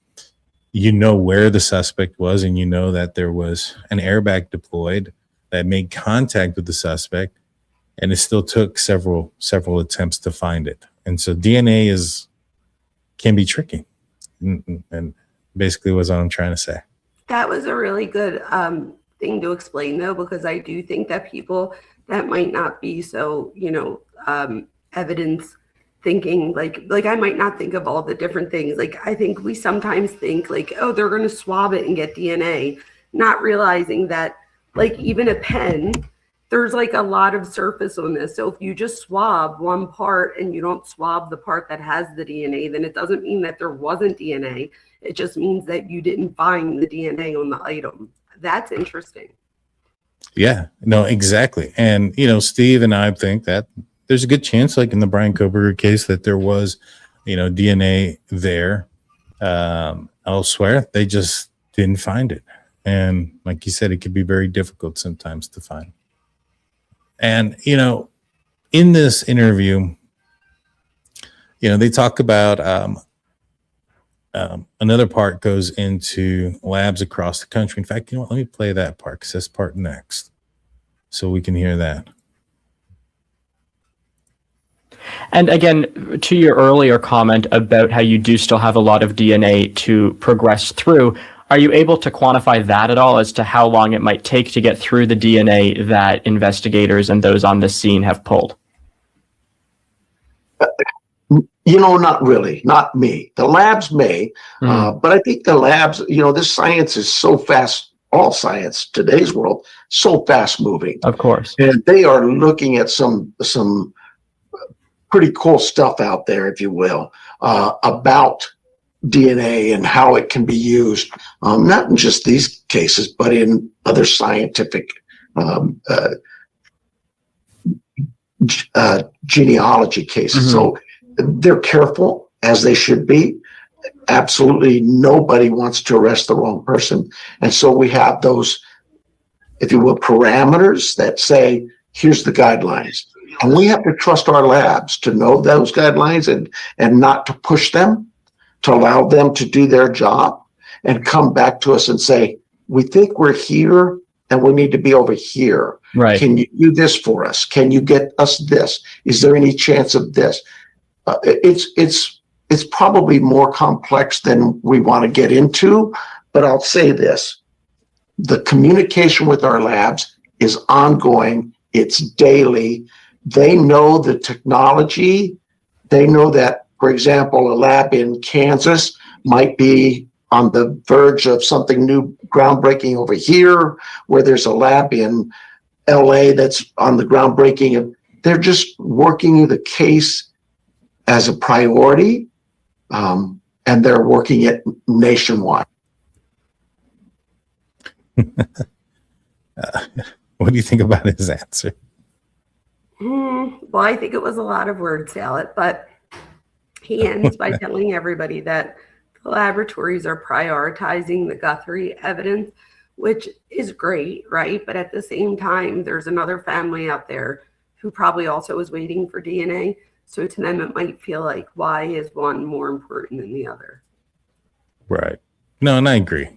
you know where the suspect was, and you know that there was an airbag deployed that made contact with the suspect, and it still took several attempts to find it. And so DNA can be tricky, and basically was what I'm trying to say. That was a really good thing to explain, though, because I do think that people that might not be so, evidence thinking, like I might not think of all the different things. Like, I think we sometimes think like, oh, they're going to swab it and get DNA, not realizing that like even a pen, there's like a lot of surface on this. So if you just swab one part and you don't swab the part that has the DNA, then it doesn't mean that there wasn't DNA. It just means that you didn't find the DNA on the item. That's interesting. Yeah, no, exactly. And, Steve and I think that there's a good chance, like in the Brian Koberger case, that there was, DNA there elsewhere. They just didn't find it. And like you said, it could be very difficult sometimes to find. And, in this interview, they talk about another part goes into labs across the country. In fact, let me play that part because that's part next so we can hear that. And again, to your earlier comment about how you do still have a lot of DNA to progress through, are you able to quantify that at all as to how long it might take to get through the DNA that investigators and those on the scene have pulled? Not really, not me. The labs may, but I think the labs, this science is so fast, all science, today's world, so fast moving. Of course. And they are looking at some pretty cool stuff out there, if you will, about DNA and how it can be used, not in just these cases, but in other scientific genealogy cases. Mm-hmm. So they're careful, as they should be. Absolutely nobody wants to arrest the wrong person. And so we have those, if you will, parameters that say, here's the guidelines. And we have to trust our labs to know those guidelines and not to push them, to allow them to do their job and come back to us and say, we think we're here and we need to be over here. Right. Can you do this for us? Can you get us this? Is there any chance of this? It's probably more complex than we want to get into, but I'll say this. The communication with our labs is ongoing. It's daily. They know the technology. They know that, for example, a lab in Kansas might be on the verge of something new, groundbreaking over here, where there's a lab in LA that's on the groundbreaking. They're just working the case as a priority, and they're working it nationwide. What do you think about his answer? Well, I think it was a lot of word salad, but he ends by telling everybody that the laboratories are prioritizing the Guthrie evidence, which is great, right? But at the same time, there's another family out there who probably also is waiting for DNA. So to them, it might feel like, why is one more important than the other? Right. No, and I agree.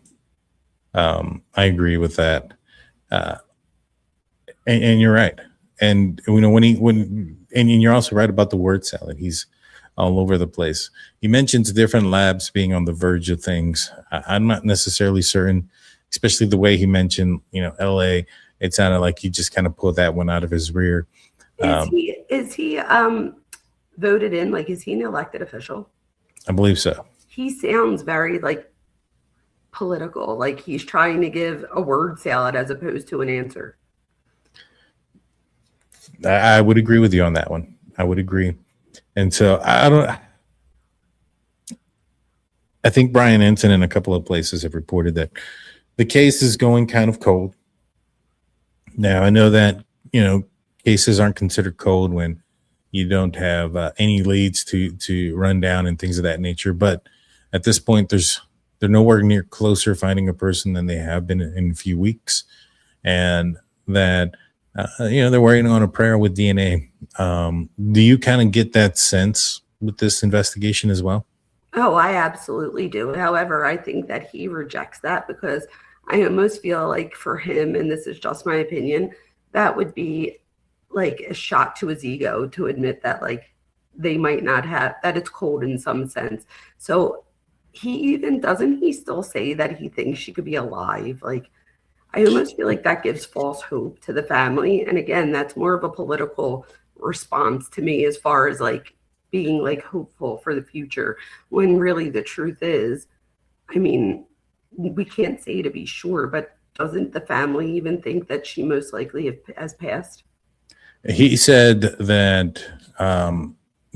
I agree with that. And you're right. And and you're also right about the word salad. He's all over the place. He mentions different labs being on the verge of things. I'm not necessarily certain, especially the way he mentioned, LA. It sounded like he just kind of pulled that one out of his rear. Is he voted in? Like, is he an elected official? I believe so. He sounds very political, like he's trying to give a word salad as opposed to an answer. I would agree with you on that one. I would agree. And so I think Brian Ensign in a couple of places have reported that the case is going kind of cold. Now, I know that, cases aren't considered cold when you don't have any leads to run down and things of that nature. But at this point, there's they're nowhere near closer finding a person than they have been in a few weeks, and that they're waiting on a prayer with DNA. Do you kind of get that sense with this investigation as well? Oh, I absolutely do. However, I think that he rejects that because I almost feel like for him, and this is just my opinion, that would be like a shot to his ego to admit that like they might not have, that it's cold in some sense. So doesn't he still say that he thinks she could be alive? Like, I almost feel like that gives false hope to the family. And again, that's more of a political response to me as far as like being like hopeful for the future, when really the truth is, I mean, we can't say to be sure, but doesn't the family even think that she most likely has passed? He said that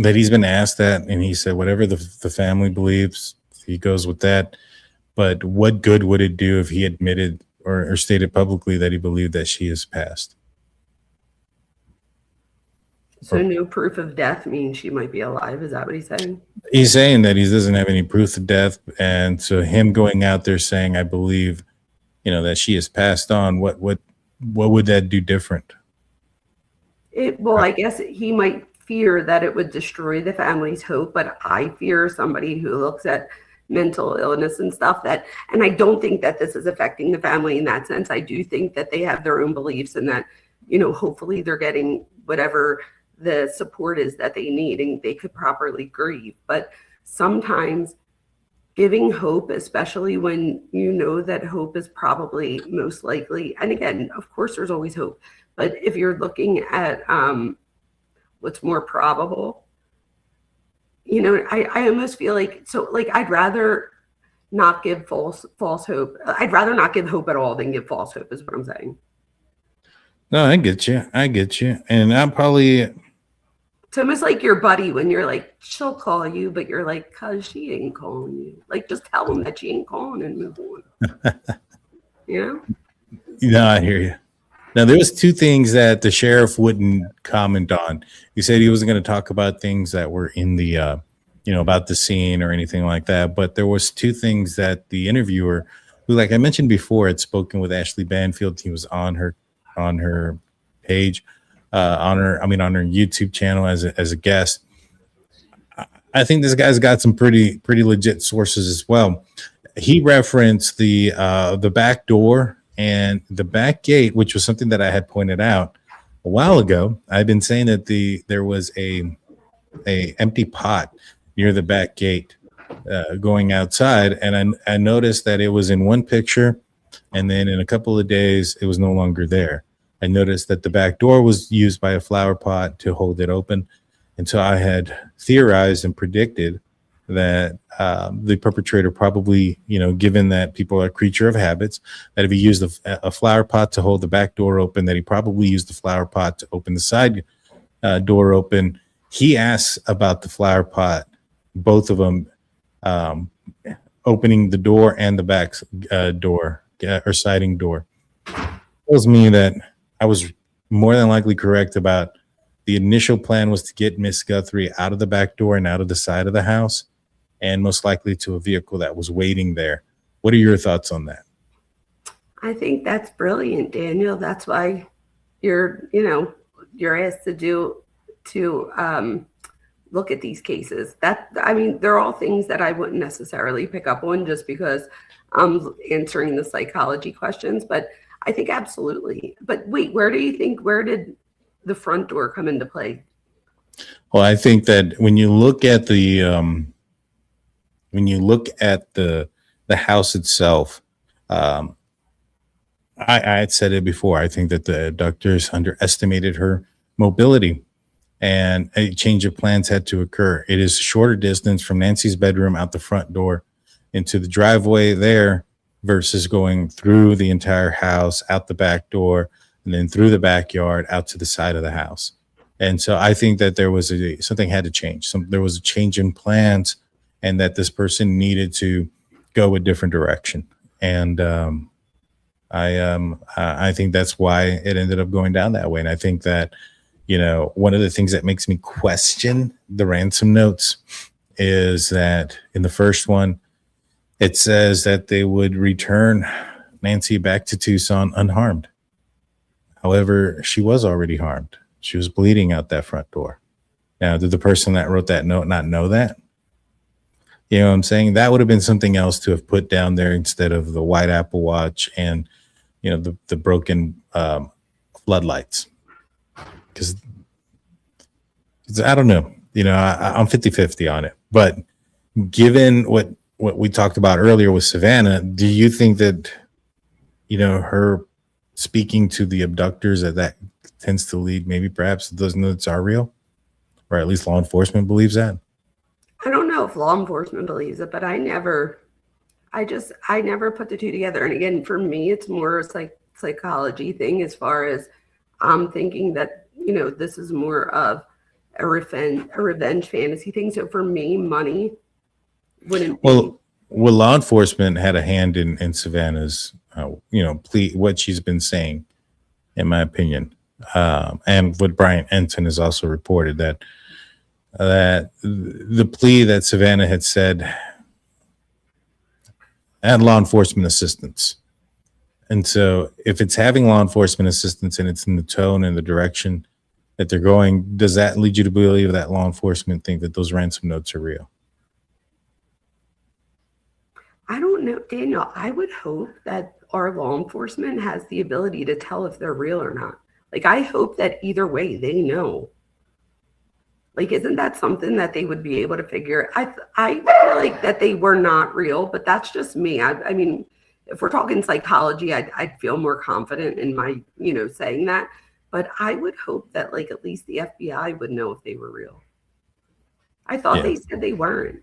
that he's been asked that, and he said whatever the family believes, he goes with that. But what good would it do if he admitted or stated publicly that he believed that she has passed? So no proof of death means she might be alive. Is that what he's saying? He's saying that he doesn't have any proof of death, and so him going out there saying, "I believe, that she has passed on." What would that do different? I guess he might fear that it would destroy the family's hope, but I fear somebody who looks at mental illness and stuff and I don't think that this is affecting the family in that sense. I do think that they have their own beliefs and that, hopefully they're getting whatever the support is that they need and they could properly grieve. But sometimes giving hope, especially when you know that hope is probably most likely, and again, of course there's always hope, but if you're looking at what's more probable, I almost feel like, I'd rather not give false hope. I'd rather not give hope at all than give false hope is what I'm saying. No, I get you. And I'm probably... It's almost like your buddy when you're like, she'll call you, but you're like, cause she ain't calling you. Like, just tell them that she ain't calling and move on. I hear you. Now, there was two things that the sheriff wouldn't comment on. He said he wasn't going to talk about things that were in the, about the scene or anything like that. But there was two things that the interviewer, who, like I mentioned before, had spoken with Ashley Banfield. He was on her page, on her YouTube channel as a guest. I think this guy's got some pretty legit sources as well. He referenced the back door and the back gate, which was something that I had pointed out a while ago. I've been saying that there was a empty pot near the back gate going outside, and I noticed that it was in one picture, and then in a couple of days it was no longer there. I noticed that the back door was used by a flower pot to hold it open, and so I had theorized and predicted that the perpetrator probably, given that people are a creature of habits, that if he used a flower pot to hold the back door open, that he probably used the flower pot to open the side door open. He asks about the flower pot, both of them opening the door and the back door or siding door. Tells me that I was more than likely correct about the initial plan was to get Miss Guthrie out of the back door and out of the side of the house, and most likely to a vehicle that was waiting there. What are your thoughts on that? I think that's brilliant, Daniel. That's why you're asked to look at these cases. They're all things that I wouldn't necessarily pick up on just because I'm answering the psychology questions, but I think absolutely. But wait, where did the front door come into play? Well, I think that when you look at the house itself, I had said it before. I think that the abductors underestimated her mobility, and a change of plans had to occur. It is a shorter distance from Nancy's bedroom out the front door into the driveway there versus going through the entire house, out the back door, and then through the backyard out to the side of the house. And so I think that there was something had to change. There was a change in plans, and that this person needed to go a different direction. And I think that's why it ended up going down that way. And I think that, one of the things that makes me question the ransom notes is that in the first one, it says that they would return Nancy back to Tucson unharmed. However, she was already harmed. She was bleeding out that front door. Now, did the person that wrote that note not know that? You know what I'm saying? That would have been something else to have put down there instead of the white Apple Watch and, you know, the broken floodlights. Because I don't know. You know, I'm 50-50 on it. But given what we talked about earlier with Savannah, do you think that, you know, her speaking to the abductors that tends to lead maybe perhaps those notes are real? Or at least law enforcement believes that? I don't know if law enforcement believes it, but I never put the two together. And again, for me, it's more like psychology thing as far as I'm thinking that, you know, this is more of a revenge fantasy thing. So for me, money wouldn't be. Well, law enforcement had a hand in Savannah's, you know, plea, what she's been saying, in my opinion. And what Brian Enton has also reported that the plea that Savannah had said had law enforcement assistance. And so if it's having law enforcement assistance and it's in the tone and the direction that they're going, does that lead you to believe that law enforcement think that those ransom notes are real? I don't know, Daniel. I would hope that our law enforcement has the ability to tell if they're real or not. Like, I hope that either way they know. Like, isn't that something that they would be able to figure? I feel like that they were not real, but that's just me. I mean, if we're talking psychology, I'd feel more confident in my, you know, saying that. But I would hope that, like, at least the FBI would know if they were real. I thought they said they weren't.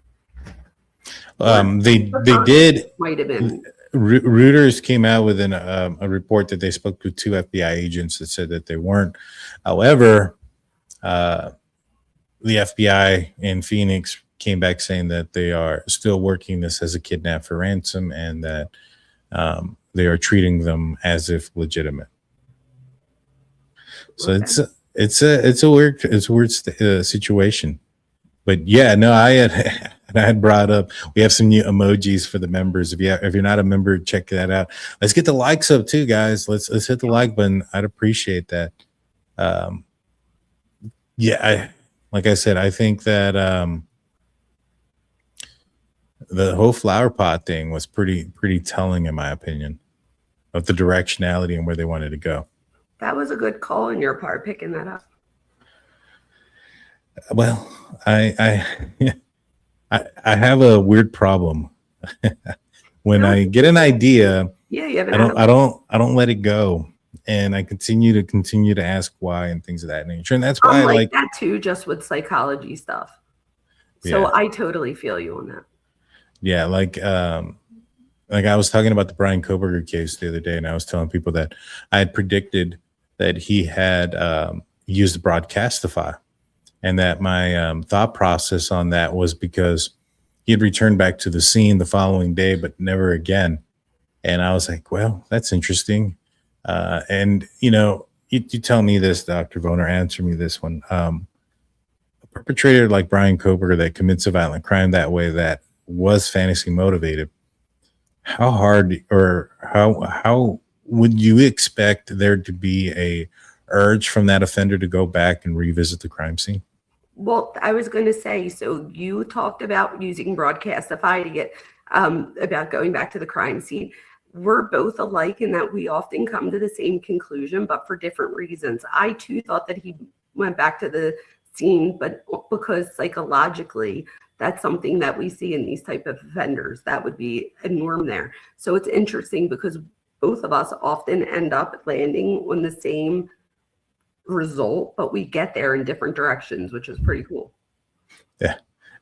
They did. Might have been. Reuters came out with a report that they spoke to 2 FBI agents that said that they weren't. However, the FBI in Phoenix came back saying that they are still working this as a kidnap for ransom and that they are treating them as if legitimate. So okay. it's a weird situation. But yeah, no, I had brought up, we have some new emojis for the members. If you're not a member, check that out. Let's get the likes up too, guys. Let's hit the like button. I'd appreciate that. Like I said, I think that the whole flower pot thing was pretty telling, in my opinion, of the directionality and where they wanted to go. That was a good call on your part, picking that up. Well, I have a weird problem. When I get an idea, I don't let it go, and I continue to ask why and things of that nature. And that's why I like that too, just with psychology stuff. So yeah. I totally feel you on that. Yeah, like I was talking about the Brian Koberger case the other day, and I was telling people that I had predicted that he had used Broadcastify. And that my thought process on that was because he had returned back to the scene the following day, but never again. And I was like, well, that's interesting. And, you know, you tell me this, Dr. Voner, answer me this one. A perpetrator like Brian Koberger that commits a violent crime that way, that was fantasy motivated, how hard or how would you expect there to be a urge from that offender to go back and revisit the crime scene? Well, I was going to say, so you talked about using Broadcastify to get about going back to the crime scene. We're both alike in that we often come to the same conclusion, but for different reasons. I too thought that he went back to the scene, but because psychologically, that's something that we see in these type of offenders. That would be a norm there. So it's interesting because both of us often end up landing on the same result, but we get there in different directions, which is pretty cool. Yeah,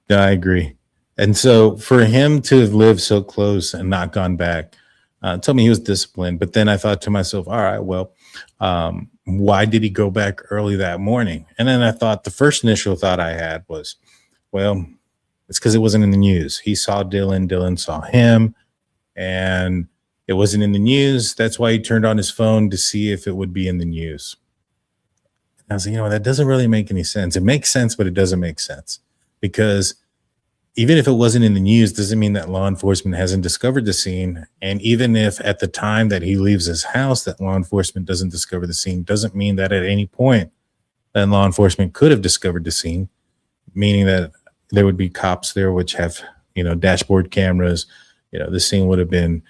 no, I agree. And so for him to have lived so close and not gone back, told me he was disciplined. But then I thought to myself, all right, well, why did he go back early that morning? And then I thought the first initial thought I had was, well, it's because it wasn't in the news. He saw Dylan saw him, and it wasn't in the news. That's why he turned on his phone to see if it would be in the news. I was like, you know, that doesn't really make any sense. It makes sense, but it doesn't make sense because even if it wasn't in the news, doesn't mean that law enforcement hasn't discovered the scene. And even if at the time that he leaves his house that law enforcement doesn't discover the scene, doesn't mean that at any point that law enforcement could have discovered the scene, meaning that there would be cops there which have, dashboard cameras. The scene would have been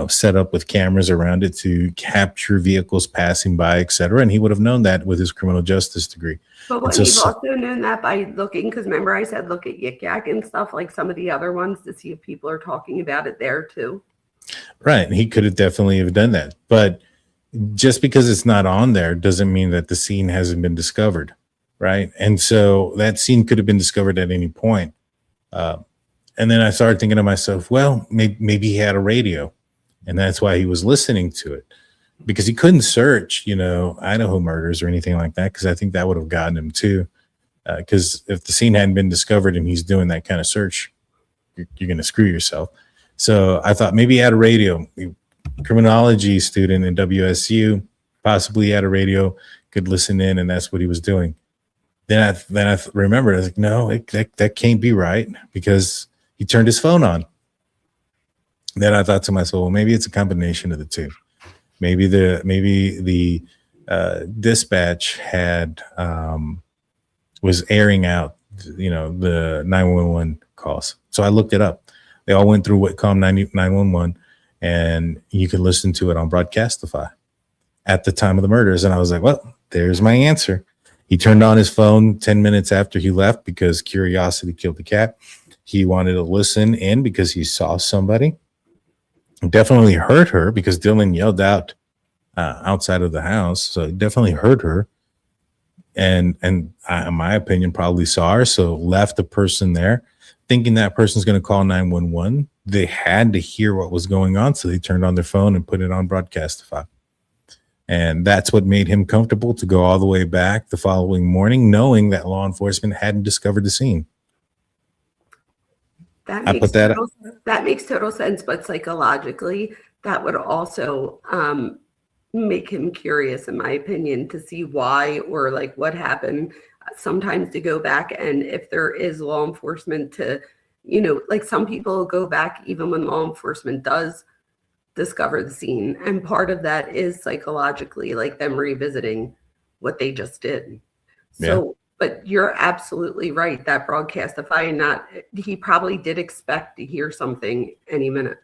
set up with cameras around it to capture vehicles passing by, etc. And he would have known that with his criminal justice degree. But what you've also known that by looking, because remember I said look at Yik Yak and stuff, like some of the other ones, to see if people are talking about it there too. Right. He could have definitely have done that. But just because it's not on there doesn't mean that the scene hasn't been discovered. Right. And so that scene could have been discovered at any point. And then I started thinking to myself, well, maybe he had a radio and that's why he was listening to it, because he couldn't search, Idaho murders or anything like that, because I think that would have gotten him too. Because if the scene hadn't been discovered and he's doing that kind of search, you're going to screw yourself. So I thought maybe he had a radio. Criminology student in WSU, possibly had a radio, could listen in, and that's what he was doing. Then I remembered, I was like, no, that can't be right, because he turned his phone on. Then I thought to myself, well, maybe it's a combination of the two. Maybe the dispatch had was airing out, the 911 calls. So I looked it up. They all went through Whitcomb 911, and you could listen to it on Broadcastify at the time of the murders. And I was like, well, there's my answer. He turned on his phone 10 minutes after he left because curiosity killed the cat. He wanted to listen in because he saw somebody. Definitely heard her because Dylan yelled out outside of the house. So he definitely heard her. And in my opinion, probably saw her. So left the person there thinking that person's going to call 911. They had to hear what was going on. So they turned on their phone and put it on Broadcastify. And that's what made him comfortable to go all the way back the following morning, knowing that law enforcement hadn't discovered the scene. That makes total sense, but psychologically, that would also make him curious, in my opinion, to see why or like what happened. Sometimes to go back, and if there is law enforcement to, like some people go back even when law enforcement does discover the scene, and part of that is psychologically like them revisiting what they just did. So but you're absolutely right, that Broadcastify, he probably did expect to hear something any minute.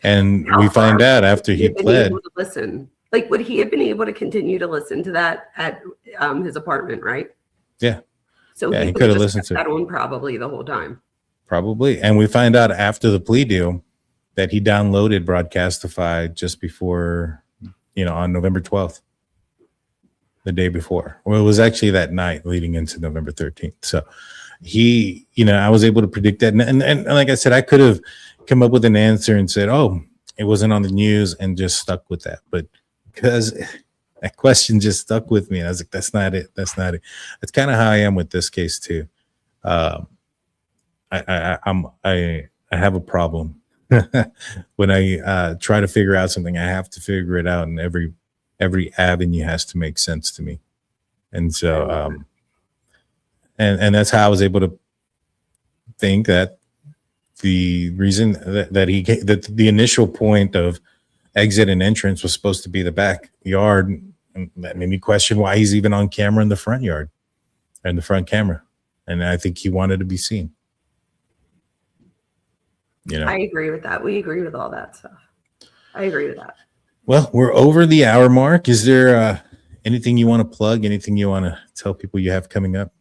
And we find out after he pled. Listen, like, would he have been able to continue to listen to that at his apartment, right? Yeah. So he could have listened to that on probably the whole time. Probably. And we find out after the plea deal that he downloaded Broadcastify just before, on November 12th. The day before. Well, it was actually that night leading into November 13th. So he, I was able to predict that. And like I said, I could have come up with an answer and said, oh, it wasn't on the news, and just stuck with that. But because that question just stuck with me, and I was like, that's not it. That's not it. That's kind of how I am with this case too. I have a problem when I try to figure out something. I have to figure it out, and every avenue has to make sense to me. And so, and that's how I was able to think that the reason that the initial point of exit and entrance was supposed to be the backyard. And that made me question why he's even on camera in the front yard and the front camera. And I think he wanted to be seen. I agree with that. We agree with all that stuff. I agree with that. Well, we're over the hour mark. Is there anything you want to plug? Anything you want to tell people you have coming up?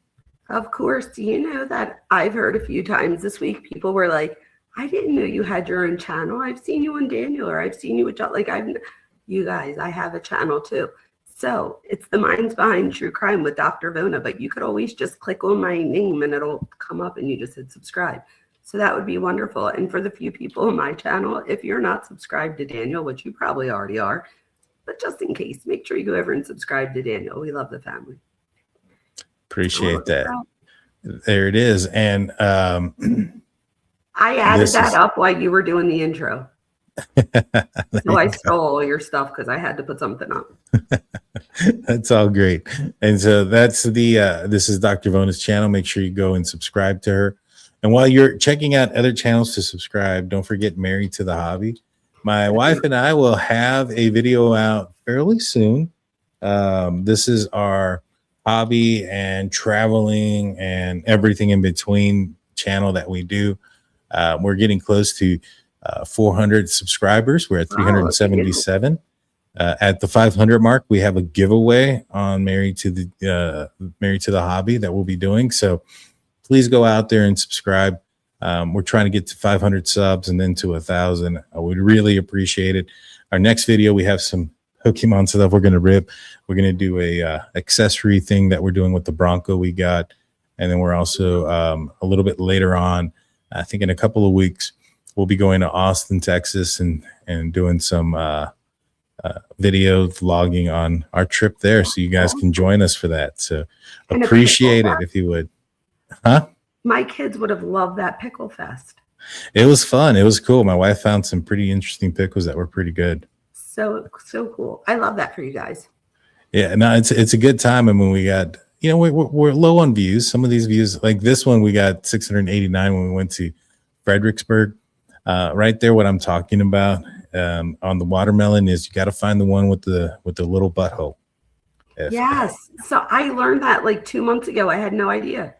Of course. Do you know that I've heard a few times this week, people were like, I didn't know you had your own channel. I've seen you on Daniel, or I've seen you with John. You guys, I have a channel too. So it's The Minds Behind True Crime with Dr. Vona, but you could always just click on my name and it'll come up and you just hit subscribe. So that would be wonderful. And for the few people on my channel, if you're not subscribed to Daniel, which you probably already are, but just in case, make sure you go over and subscribe to Daniel. We love the family. Appreciate that. There it is. And I added that up while you were doing the intro. So I stole all your stuff because I had to put something up. That's all great. And so that's this is Dr. Vona's channel. Make sure you go and subscribe to her. And while you're checking out other channels to subscribe, don't forget Married to the Hobby. My wife and I will have a video out fairly soon. This is our hobby and traveling and everything in between channel that we do. We're getting close to 400 subscribers. We're at 377. At the 500 mark, we have a giveaway on Married to the Hobby that we'll be doing. So please go out there and subscribe. We're trying to get to 500 subs and then to 1,000. I would really appreciate it. Our next video, we have some Pokemon stuff we're going to rip. We're going to do a accessory thing that we're doing with the Bronco we got. And then we're also a little bit later on, I think in a couple of weeks, we'll be going to Austin, Texas and doing some video vlogging on our trip there. So you guys can join us for that. So appreciate it if you would. Huh? My kids would have loved that pickle fest. It was fun. It was cool. My wife found some pretty interesting pickles that were pretty good. So cool. I love that for you guys. Yeah, no, it's a good time. And when we got, we're low on views. Some of these views, like this one, we got 689 when we went to Fredericksburg. Right there, what I'm talking about on the watermelon is you got to find the one with the little butthole. Yes. So I learned that like 2 months ago. I had no idea.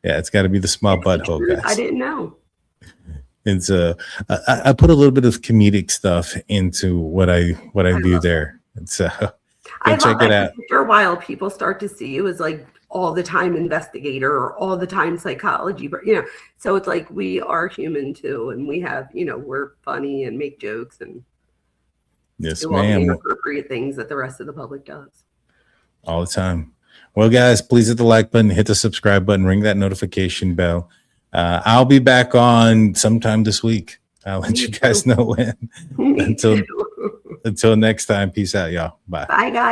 Yeah, it's got to be the small butthole, guys. I didn't know. And so I put a little bit of comedic stuff into what I do there. And so go check it out. After a while, people start to see you as like all the time investigator or all the time psychology, but so it's like we are human too, and we have we're funny and make jokes and yes, do all the ma'am. inappropriate things that the rest of the public does all the time. Well, guys, please hit the like button, hit the subscribe button, ring that notification bell. I'll be back on sometime this week. I'll let you guys know when. Until next time, peace out, y'all. Bye. Bye, guys.